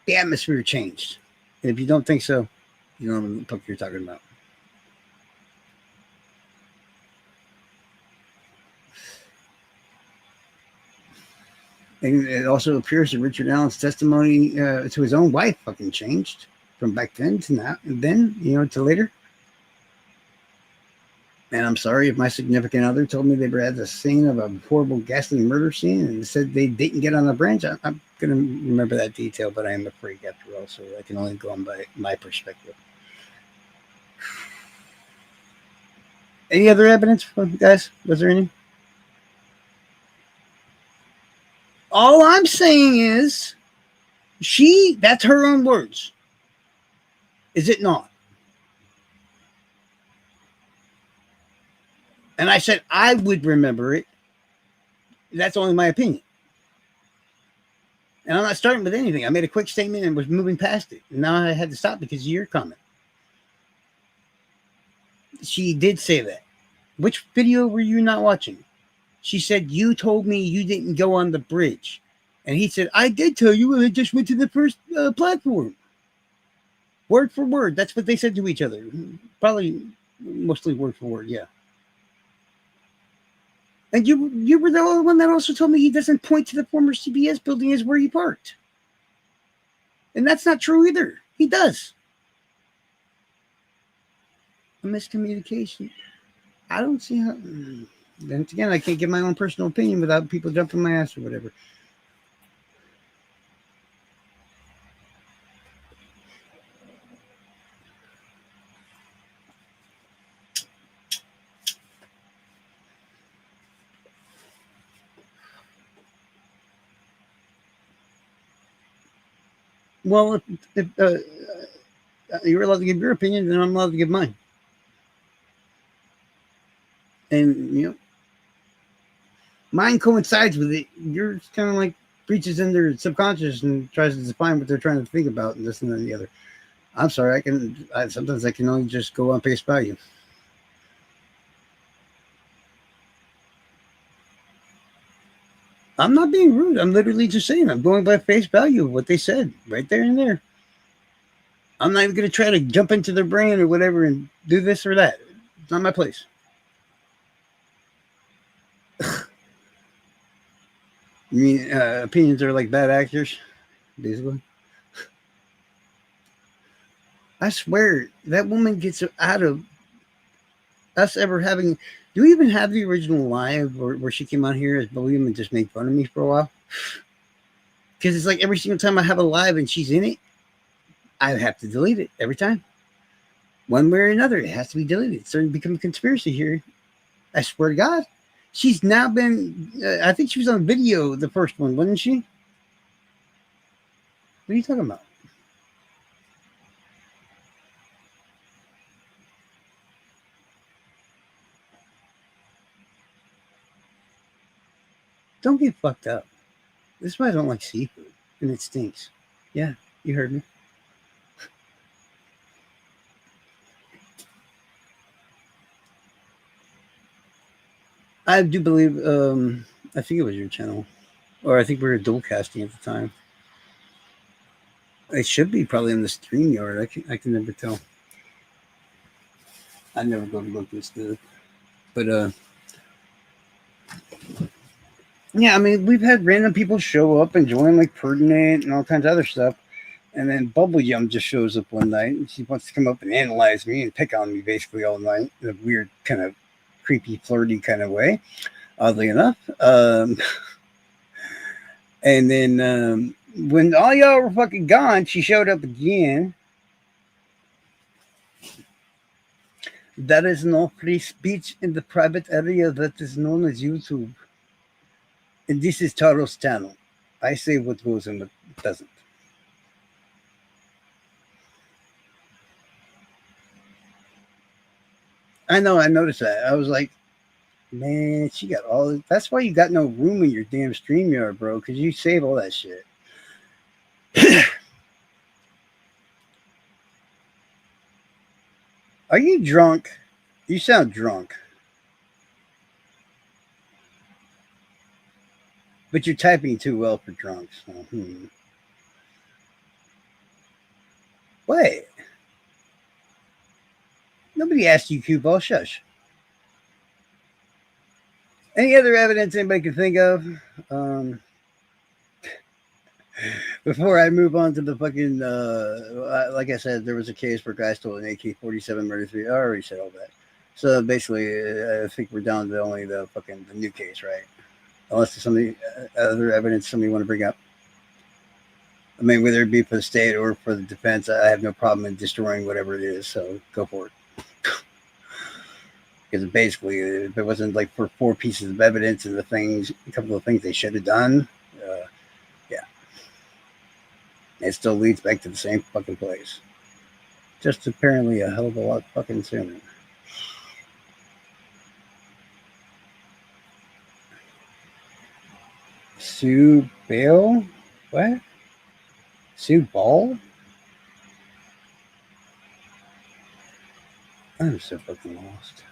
the atmosphere changed. And if you don't think so, you don't know what the fuck you're talking about. And it also appears that Richard Allen's testimony to his own wife fucking changed from back then to now, and then, to later. And I'm sorry if my significant other told me they were at the scene of a horrible, ghastly murder scene and said they didn't get on the branch. I'm going to remember that detail, but I am a freak after all, so I can only go on by my perspective. Any other evidence, guys? Was there any? All I'm saying is, that's her own words. Is it not? And I said I would remember it. That's only my opinion. And I'm not starting with anything. I made a quick statement and was moving past it. And now I had to stop because of your comment. She did say that. Which video were you not watching? She said, you told me you didn't go on the bridge. And he said, I did tell you. I just went to the first platform. Word for word. That's what they said to each other. Probably mostly word for word, yeah. And you were the only one that also told me he doesn't point to the former CBS building as where he parked. And that's not true either. He does. A miscommunication. I don't see how. Then again, I can't give my own personal opinion without people jumping my ass or whatever. Well, if you're allowed to give your opinion, then I'm allowed to give mine. And, mine coincides with it. Yours kind of like reaches in their subconscious and tries to define what they're trying to think about and this and then the other. I'm sorry, sometimes I can only just go on face value. I'm not being rude. I'm literally just saying I'm going by face value of what they said right there and there. I'm not even going to try to jump into their brain or whatever and do this or that. It's not my place. You mean opinions are like bad actors, basically? I swear that woman gets out of us ever having. Do we even have the original live where she came on here as William and just made fun of me for a while? Because it's like every single time I have a live and she's in it, I have to delete it every time. One way or another, it has to be deleted. It's starting to become a conspiracy here. I swear to God. She's now been, I think she was on video, the first one, wasn't she? What are you talking about? Don't get fucked up. This is why I don't like seafood, and it stinks. Yeah, you heard me. I do believe, I think it was your channel, or I think we were dual casting at the time. It should be probably in the StreamYard. I can never tell. I never go to look this good, but yeah, I mean, we've had random people show up and join, like Pertinent and all kinds of other stuff. And then Bubble Yum just shows up one night and she wants to come up and analyze me and pick on me basically all night in a weird, kind of creepy, flirty kind of way. oddly enough. And then when all y'all were fucking gone, she showed up again. There is no free speech in the private area that is known as YouTube. And this is Taro's channel. I say what goes and what doesn't. I know, I noticed that. I was like, man, she got all. That's why you got no room in your damn StreamYard, bro, because you save all that shit. Are you drunk? You sound drunk. But you're typing too well for drunks. So, Wait. Nobody asked you, cue ball. Shush. Any other evidence anybody can think of? Before I move on to the fucking, like I said, there was a case where guys stole an AK-47 murder three. I already said all that. So basically, I think we're down to only the new case, right? Unless there's something other evidence somebody want to bring up. I mean, whether it be for the state or for the defense, I have no problem in destroying whatever it is. So go for it. Because basically, if it wasn't like for 4 pieces of evidence and a couple of things they should have done, yeah, it still leads back to the same fucking place. Just apparently a hell of a lot fucking sooner. Sue Bale? What? Sue Ball? I'm so fucking lost.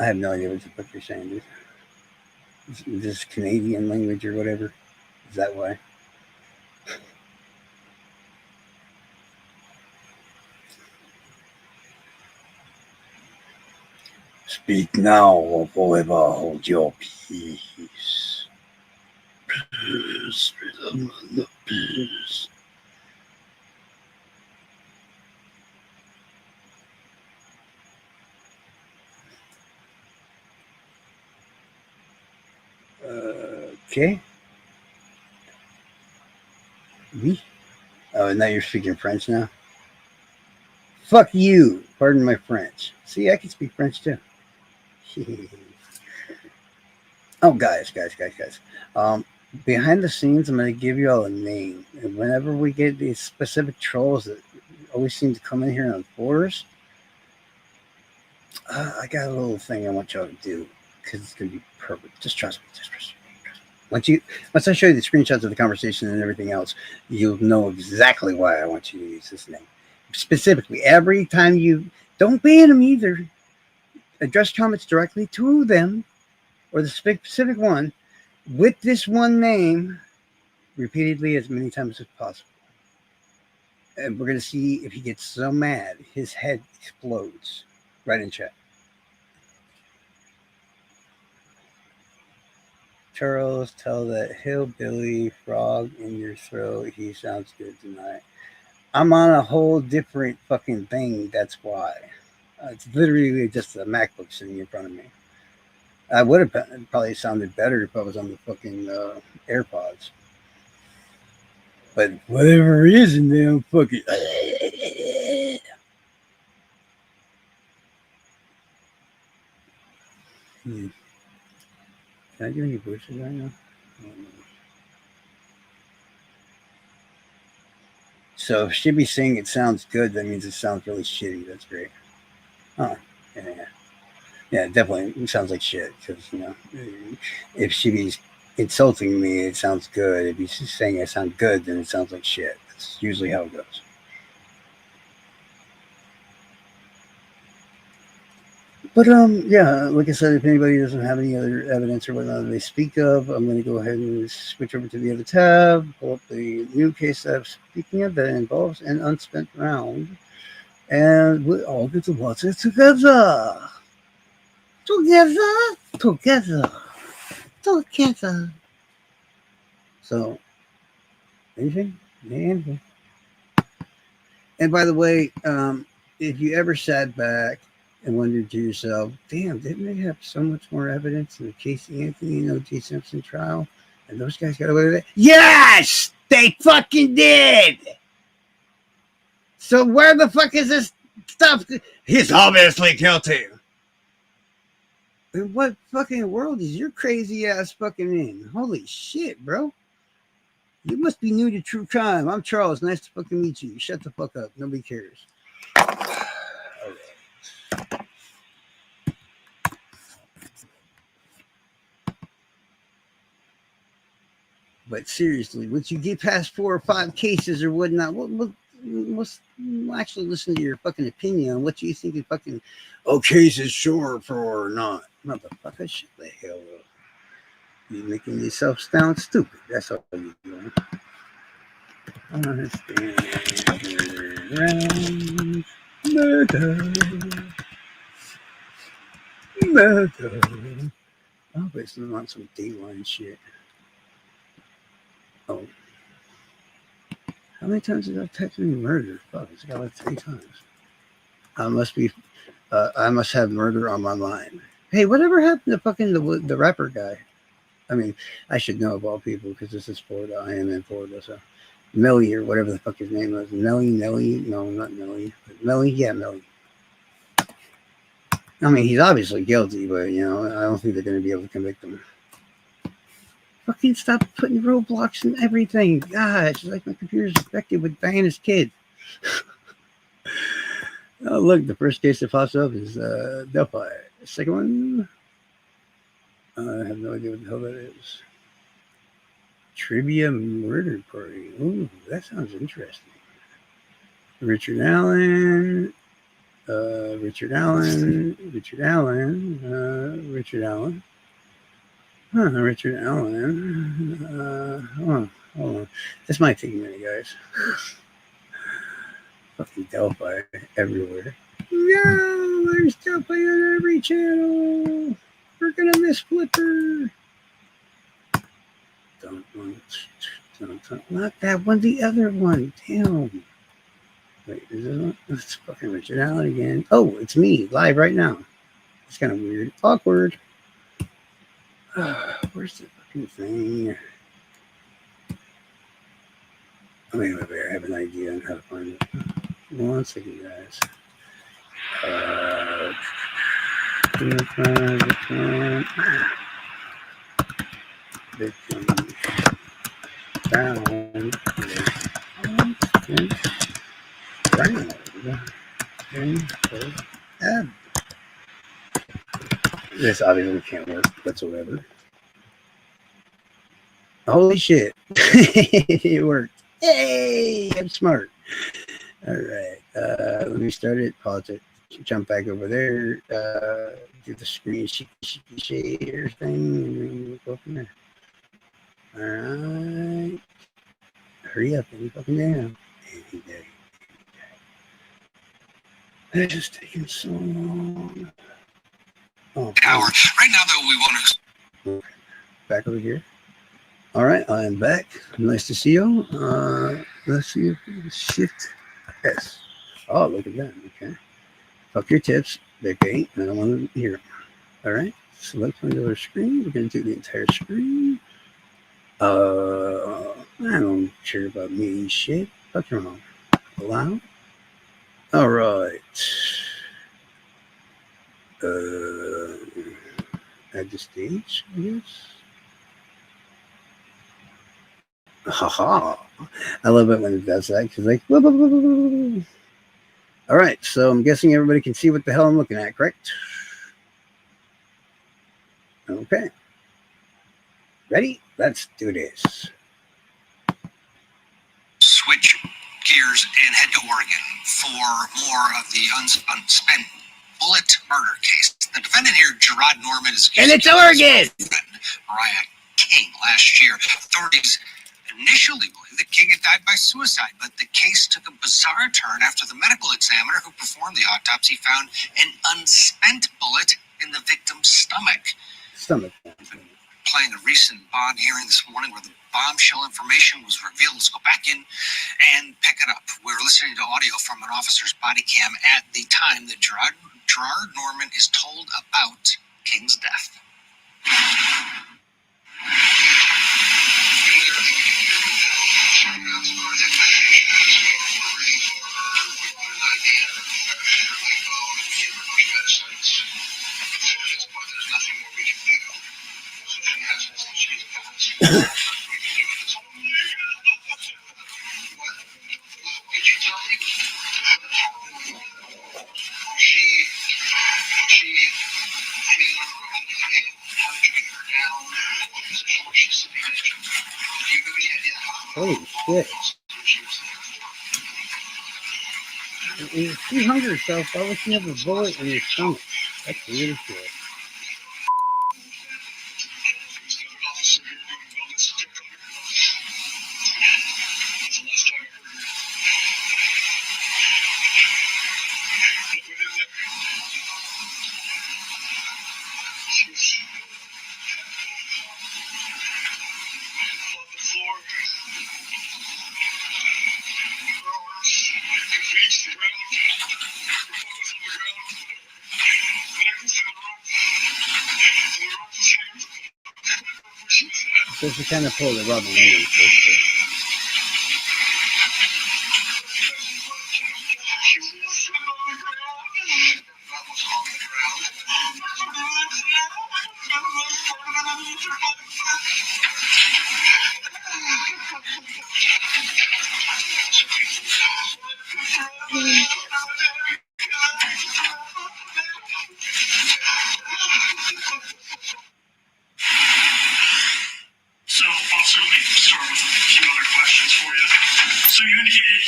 I have no idea what the fuck you're saying, dude. Is this Canadian language or whatever? Is that why? Speak now or forever hold your peace. Peace, freedom, and peace. Okay. Oui. Oh, now you're speaking French now? Fuck you. Pardon my French. See, I can speak French too. Oh, guys. Behind the scenes, I'm going to give you all a name. And whenever we get these specific trolls that always seem to come in here on fours, I got a little thing I want y'all to do because it's going to be perfect. Just trust me. Once I show you the screenshots of the conversation and everything else, you'll know exactly why I want you to use this name. Specifically, every time you don't ban them either, address comments directly to them or the specific one with this one name repeatedly as many times as possible. And we're going to see if he gets so mad, his head explodes. Right in chat. Charles, tell that hillbilly frog in your throat. He sounds good tonight. I'm on a whole different fucking thing. That's why. It's literally just a MacBook sitting in front of me. I would have probably sounded better if I was on the fucking AirPods. But whatever reason, damn fucking. Can I do any voices right now? So if she be saying it sounds good, that means it sounds really shitty. That's great. Oh, yeah, definitely. It sounds like shit because if she be insulting me, it sounds good. If he's saying I sound good, then it sounds like shit. That's usually how it goes. But yeah, like I said, if anybody doesn't have any other evidence or whatnot they speak of, I'm going to go ahead and switch over to the other tab, pull up the new case that I'm speaking of that involves an unspent round, and we all get to watch it together. Together. So, anything? And by the way, if you ever sat back and wondered to yourself, damn, didn't they have so much more evidence in the Casey Anthony and O.J. Simpson trial? And those guys got away with it? Yes! They fucking did! So where the fuck is this stuff? He's obviously guilty. In what fucking world is your crazy ass fucking in? Holy shit, bro. You must be new to true crime. I'm Charles. Nice to fucking meet you. Shut the fuck up. Nobody cares. But seriously, once you get past 4 or 5 cases or whatnot, let's actually listen to your fucking opinion on what you think is fucking cases sure for or not. Motherfucker, shut the hell up. You're making yourself sound stupid. That's all you're doing. Understand around murder. Oh, but it's not some Dateline shit. Oh. How many times did I text me murder? Fuck, it's got like 3 times. I must have murder on my mind. Hey, whatever happened to fucking the rapper guy? I mean, I should know of all people because this is Florida. I am in Florida, so Melly or whatever the fuck his name was. Nelly? No, not Melly. Melly? Yeah, Melly. I mean, he's obviously guilty, but, I don't think they're going to be able to convict him. Fucking stop putting roadblocks and everything. God, it's like my computer's infected with Diana's kid. Oh, look, the first case that pops up is Delphi. The second one, I have no idea what the hell that is. Trivia murder party. Ooh, that sounds interesting. Richard Allen. Richard Allen. Hold on. This might take a minute, guys. Fucking Delphi everywhere. No, there's Delphi on every channel. We're gonna miss Flipper. Don't. Not that one, the other one. Damn. Wait, is this one? It's fucking Richard Allen again. Oh, it's me, live right now. It's kind of weird. Awkward. Where's the fucking thing? I mean, I have an idea on how to find it. One second, guys. Victim found. This obviously can't work whatsoever. Holy shit. It worked. Hey, I'm smart. All right. Let me start it. Pause it. Jump back over there. Do the screen share thing. And we'll go from there. All right. Hurry up. Any fucking damn. It's just taking so long. Oh, hour. Right now, though, we want to. Back over here. All right, I am back. Nice to see you. Let's see if we can shift S. Oh, look at that. Okay. Fuck your tips. They ain't. I don't want to hear them. All right. Select another screen. We're going to do the entire screen. I don't care about me and shit. Fuck your mom. Allow. All right. Add the stage, I guess. Haha. I love it when it does that because like, whoa, whoa, whoa, whoa. All right, so I'm guessing everybody can see what the hell I'm looking at, correct? Okay. Ready? Let's do this. switch gears and head to Oregon for more of the unspent bullet murder case. The defendant here, Gerard Norman, is and it's Oregon. Mariah King last year. Authorities initially believed that King had died by suicide, but the case took a bizarre turn after the medical examiner who performed the autopsy found an unspent bullet in the victim's stomach. Playing a recent bond hearing this morning where the bombshell information was revealed. Let's go back in and pick it up. We're listening to audio from an officer's body cam at the time that Gerard Gerard Norman is told about King's death. Holy shit. If she hung herself, why would she have a bullet in her stomach? That's weird as shit. So she kind of pulled the rubber maybe. So, Officer, let me start with a few other questions for you. So, you indicated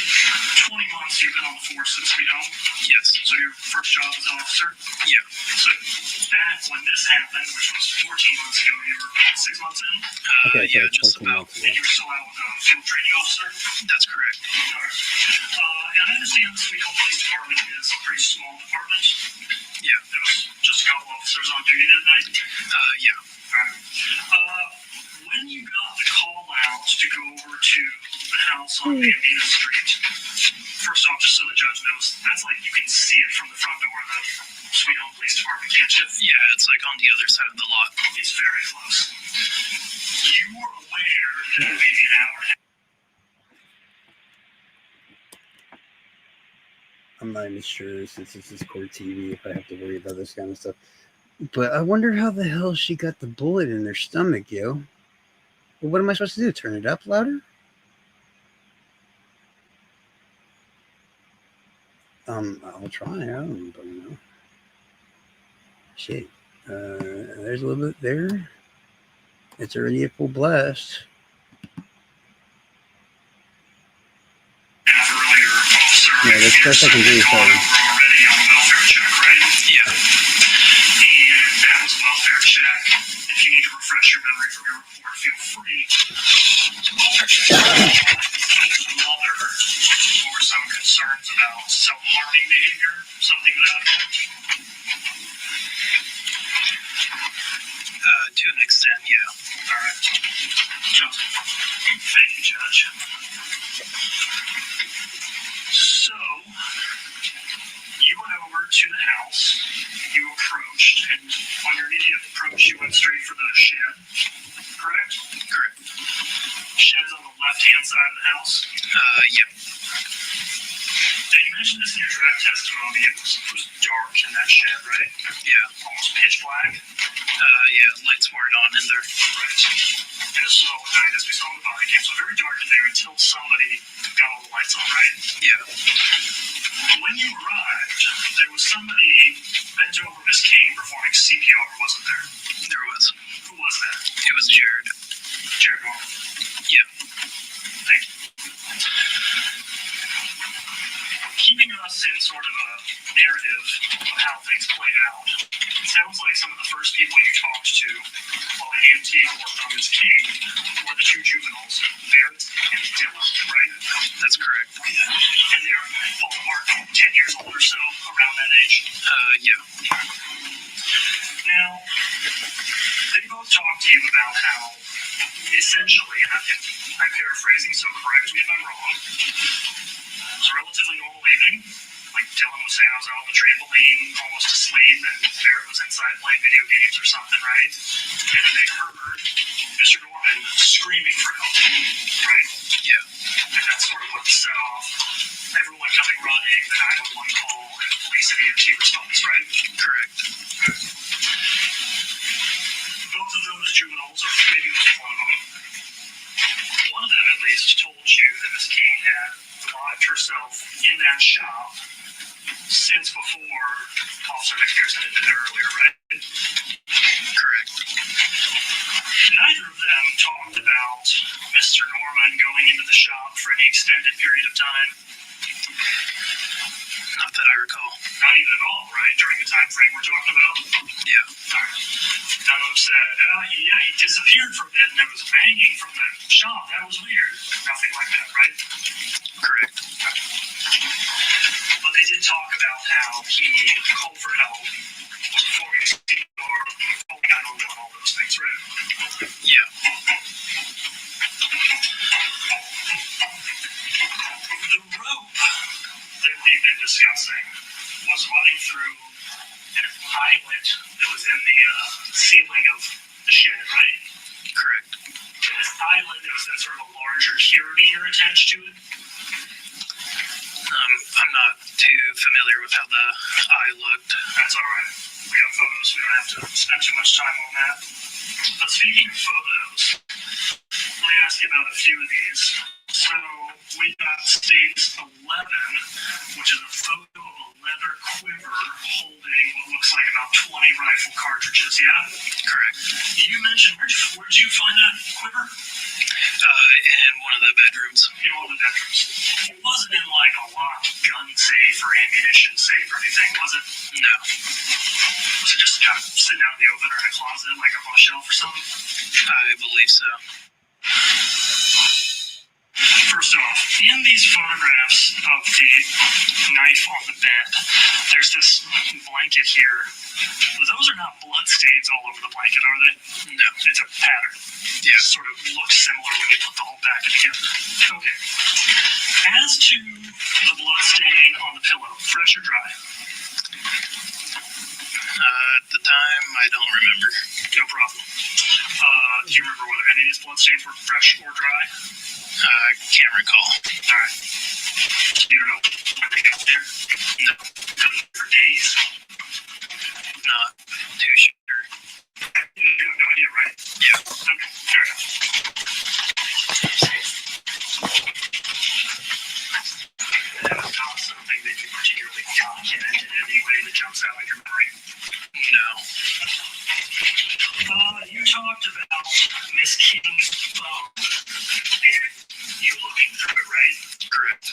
20 months you've been on the force at Sweet Home? Yes. So, your first job as an officer? Yeah. So, that, when this happened, which was 14 months ago, you were 6 months in? Okay, so yeah, it's just 14 about. months ago. And you were still out with a field training officer? That's correct. All right. And I understand the Sweet Home Police Department is a pretty small department? Yeah. There was just a couple officers on duty that night? Yeah. All right. When you got the call out to go over to the house on Gambino Street, first off, just so the judge knows, that's like you can see it from the front door of the Sweet Home Police Department, can't you? Yeah, it's like on the other side of the lot. It's very close. You were aware that maybe an hour and a half. I'm not even sure since this is court TV if I have to worry about this kind of stuff. But I wonder how the hell she got the bullet in her stomach, yo. Well, what am I supposed to do? Turn it up louder? I'll try. I don't know. Shit. There's a little bit there. It's already at full blast. Yeah, that's best I can do. Sorry. Already on a welfare check, right? Yeah. And that was a welfare check. If you need to refresh your memory from your report, feel free. His mother over some concerns about self-harming behavior, something to that effect. To an extent, yeah. All right. Thank you, Judge. So, you went over to the house, you approached, and on your immediate approach, you went straight for the shed, correct? Correct. Shed's on the left-hand side of the house? Yeah. Now, you mentioned this in your direct testimony, it was dark in that shed, right? Yeah. Almost pitch black? Yeah, lights weren't on in there. Right. And this was all at night, as we saw in the body cam, so very dark in there until somebody got all the lights on, right? Yeah. When you arrived, there was somebody bent over Miss King performing CPR, wasn't there? There was. Who was that? It was Jared. Jared Norman? Yeah. Thank you. Keeping us in sort of a narrative of how things played out, it sounds like some of the first people you talked to while the EMT worked on Miss King were the two juveniles, Barrett and Dylan, right? That's correct. Yeah. And they're both apart 10 years old or so, around that age? Yeah. Now, they both talked to you about how, essentially, and I'm paraphrasing, so correct me if I'm wrong, it was a relatively normal evening, like Dylan was saying, I was out on the trampoline, almost asleep, and Barrett was inside playing video games or something, right? And then they heard Mr. Norman screaming for help, right? Yeah. And that's sort of what set off everyone coming running, the 911 call, and the police and EMT response, right? Correct. Both of those juveniles, or maybe one of them at least, told you that Miss King had locked herself in that shop since before Officer McPherson had been there earlier, right? Correct. Neither of them talked about Mr. Norman going into the shop for any extended period of time. Not that I recall. Not even at all, right? During the time frame we're talking about? Yeah. All right. None of them said, he disappeared for a bit and there was banging from the shop. That was weird. Nothing like that, right? Correct. But they did talk about how he called for help before he was or calling 911 and all those things, right? Yeah. The rope that we've been discussing was running through an eyelet that was in the ceiling of the shed, right? Correct. And this eyelet, there was then sort of a larger carabiner attached to it. I'm not too familiar with how the eye looked. That's all right. We got photos. We don't have to spend too much time on that. But speaking of photos, let me ask you about a few of these. So we got States 11, which is a photo of a leather quiver holding what looks like about 20 rifle cartridges, yeah? Correct. You mentioned, where'd you find that quiver? In one of the bedrooms. In one of the bedrooms. It wasn't in like a locked gun safe or ammunition safe or anything, was it? No. Was it just kind of sitting out in the open or in a closet, like up on a shelf or something? I believe so. First off, in these photographs of the knife on the bed, there's this blanket here. Those are not blood stains all over the blanket, are they? No. It's a pattern. Yeah. It sort of looks similar when you put the whole packet together. Okay. As to the blood stain on the pillow, fresh or dry? At the time, I don't remember. No problem. Do you remember whether any of these blood stains were fresh or dry? Can't recall. All right. You don't know when they got there? No. For days? Not too sure. You have no idea, right? Yeah. Okay, fair enough. That's not something that you particularly documented in any way that jumps out at your brain. No. You talked about Miss King's phone and you looking through it, right? Correct.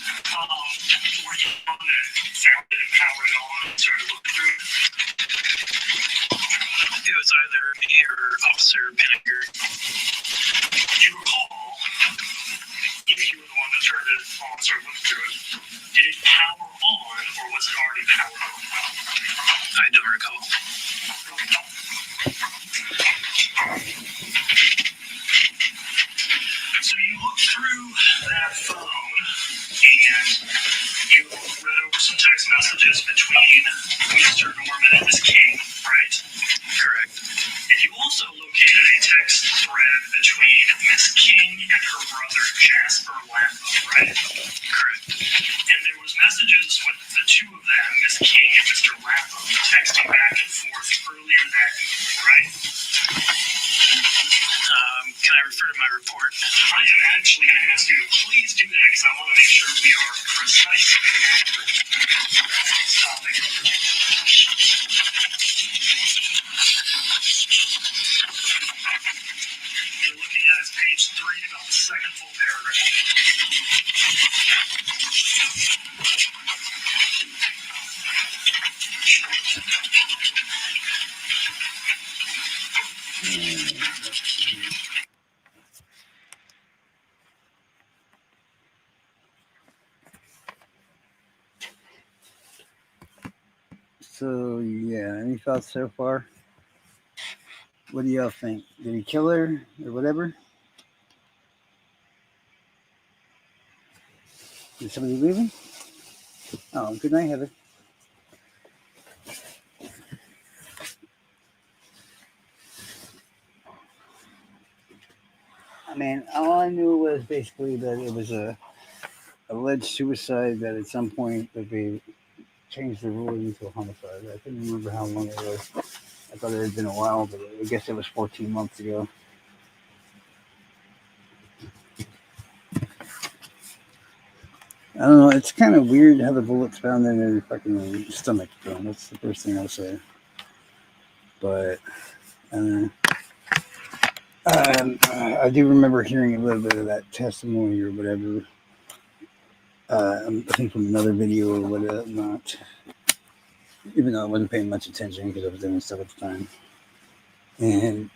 Were you the one that found it and powered it on and started looking through it? It was either me or Officer Pinnaker. Do you recall if you were the one that turned it on and started looking through it? Did it power on or was it already powered on? I don't recall. So you looked through that phone and you read over some text messages between Mr. Norman and Miss King, right? Correct. And you also located a text thread between Miss King and her brother Jasper Lambo, right? Correct. And there was messages with the two of them, Miss King and Mr. Lambo, texting back and forth earlier that evening, right? Can I refer to my report? I am actually going to ask you to please do that because I want to make sure we are precise and accurate. Stop it. You're looking at is page 3, about the second full paragraph. So, yeah, any thoughts so far? What do y'all think? Did he kill her or whatever? Is somebody leaving? Oh, good night, Heather. I mean, all I knew was basically that it was a alleged suicide. That at some point that they changed the ruling to a homicide. I couldn't remember how long it was. I thought it had been a while, but I guess it was 14 months ago. I don't know. It's kind of weird how the bullets found in her fucking stomach. Though. That's the first thing I'll say. But I do remember hearing a little bit of that testimony or whatever. I think from another video or whatnot. Even though I wasn't paying much attention because I was doing stuff at the time. And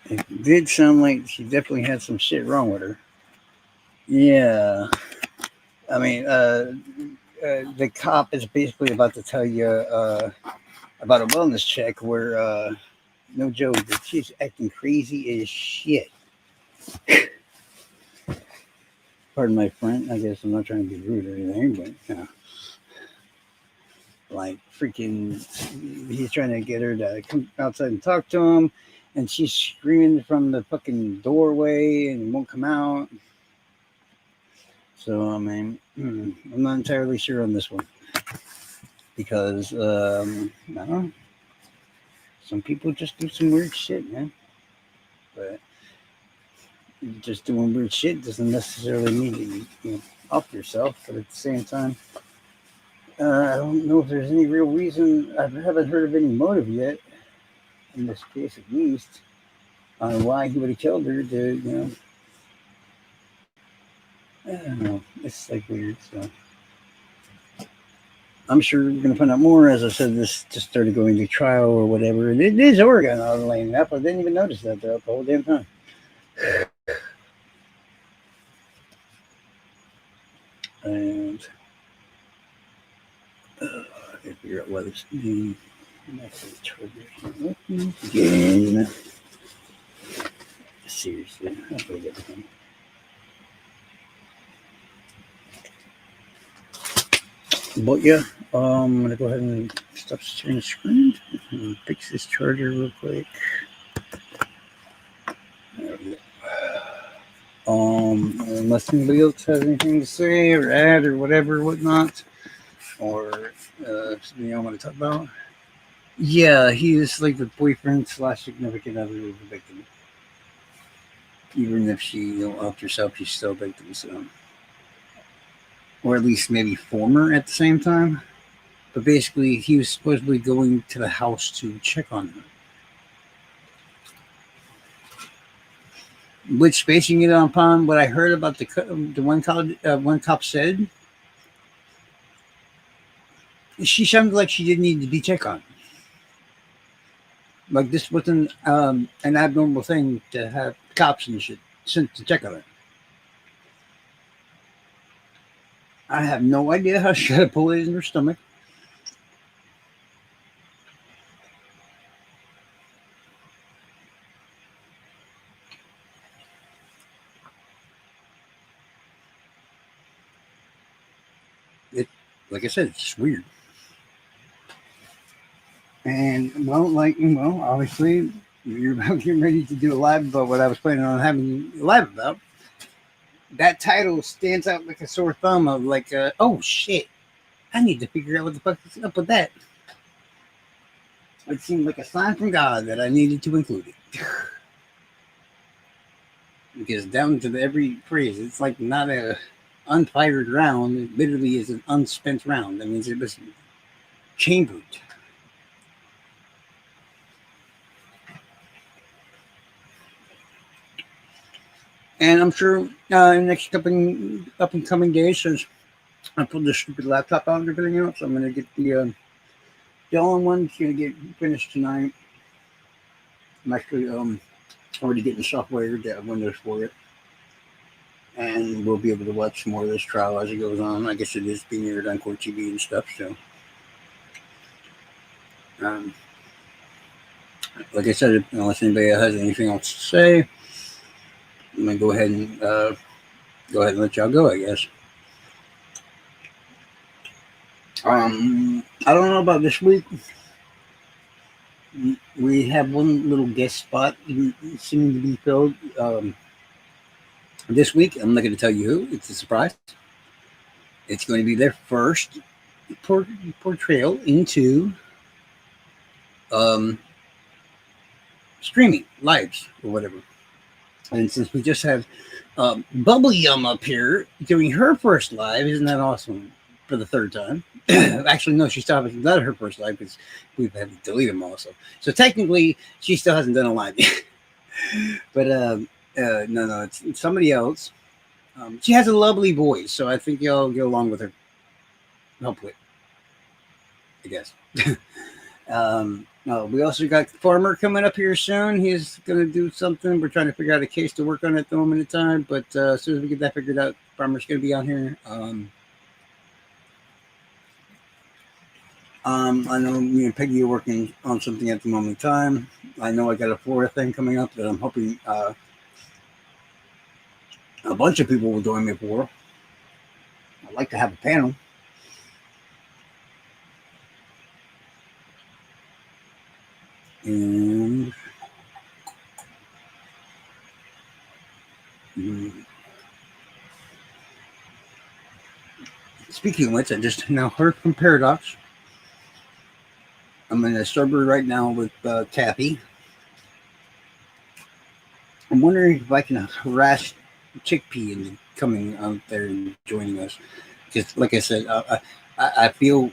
it did sound like she definitely had some shit wrong with her. Yeah. I mean, the cop is basically about to tell you about a wellness check where, no joke, that she's acting crazy as shit. Pardon my friend. I guess I'm not trying to be rude or anything, but yeah. Like freaking, he's trying to get her to come outside and talk to him, and she's screaming from the fucking doorway and won't come out. So I mean, I'm not entirely sure on this one because I don't know. Some people just do some weird shit, man. But just doing weird shit doesn't necessarily mean you know, off yourself. But at the same time, I don't know if there's any real reason. I haven't heard of any motive yet, in this case at least, on why he would have killed her. To you know, I don't know. It's like weird. So I'm sure we're gonna find out more. As I said, this just started going to trial or whatever, and it is Oregon on laying up. I didn't even notice that the whole damn time. And I gotta figure out what it's doing. Again. Seriously, I forget everything. But yeah, I'm gonna go ahead and stop sharing the screen and fix this charger real quick. There we go. Unless anybody else has anything to say or add or whatever, whatnot, or something I want to talk about. Yeah, he is like the boyfriend / significant other of the victim. Even if she, you know, offed herself, she's still a victim. So, or at least maybe former at the same time. But basically, he was supposedly going to the house to check on her. Which, basing it upon what I heard about the one cop said, she sounded like she didn't need to be checked on. Like this wasn't an abnormal thing to have cops and shit sent to check on her. I have no idea how she had a bullet in her stomach. Like I said, it's just weird. And obviously, you're about getting ready to do a live about what I was planning on having a live about. That title stands out like a sore thumb of like, oh shit, I need to figure out what the fuck is up with that. It seemed like a sign from God that I needed to include it. Because down to every phrase, it's like not a unfired round. It literally is an unspent round. That means it was chambered. And I'm sure in the next up and coming days, since I pulled this stupid laptop out and everything else, I'm going to get the all-in-one. It's going to get finished tonight. I'm actually already getting the software to Windows for it. And we'll be able to watch more of this trial as it goes on. I guess it is being aired on Court TV and stuff. So, like I said, unless anybody has anything else to say, I'm gonna go ahead and let y'all go, I guess. I don't know about this week. We have one little guest spot seeming to be filled this week. I'm not going to tell you who. It's a surprise. It's going to be their first portrayal into streaming lives or whatever. And since we just had Bubble Yum up here doing her first live, isn't that awesome? For the third time. Actually, no, she still hasn't done her first live because we've had to delete them also. So technically, she still hasn't done a live yet. But no, it's somebody else. She has a lovely voice, so I think y'all get along with her. Hopefully, I guess. We also got Farmer coming up here soon. He's going to do something. We're trying to figure out a case to work on at the moment in time. But as soon as we get that figured out, Farmer's going to be on here. I know me and Peggy are working on something at the moment in time. I know I got a Florida thing coming up that I'm hoping a bunch of people will join me for. I'd like to have a panel. And speaking of which, I just now heard from Paradox. I'm in a server right now with Kathy. I'm wondering if I can harass Chickpea into coming out there and joining us. Because, like I said, I feel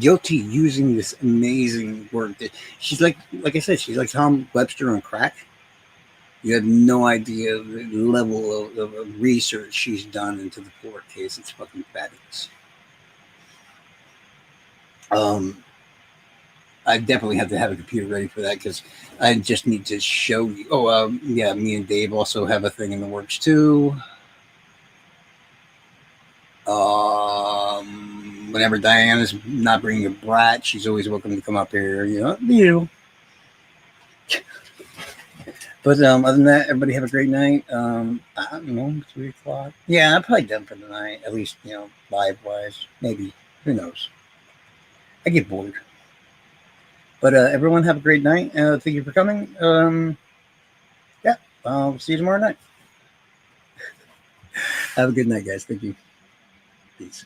guilty using this amazing work. That she's like I said, she's like Tom Webster on crack. You have no idea the level of research she's done into the Ford case. It's fucking fabulous. I definitely have to have a computer ready for that because I just need to show you. Oh, yeah, me and Dave also have a thing in the works too. Whenever Diana's not bringing a brat, she's always welcome to come up here. You. But other than that, everybody have a great night. I don't know, 3 o'clock. Yeah, I'm probably done for the night. At least, live-wise. Maybe. Who knows? I get bored. But everyone have a great night. Thank you for coming. Yeah, I'll see you tomorrow night. Have a good night, guys. Thank you. Peace.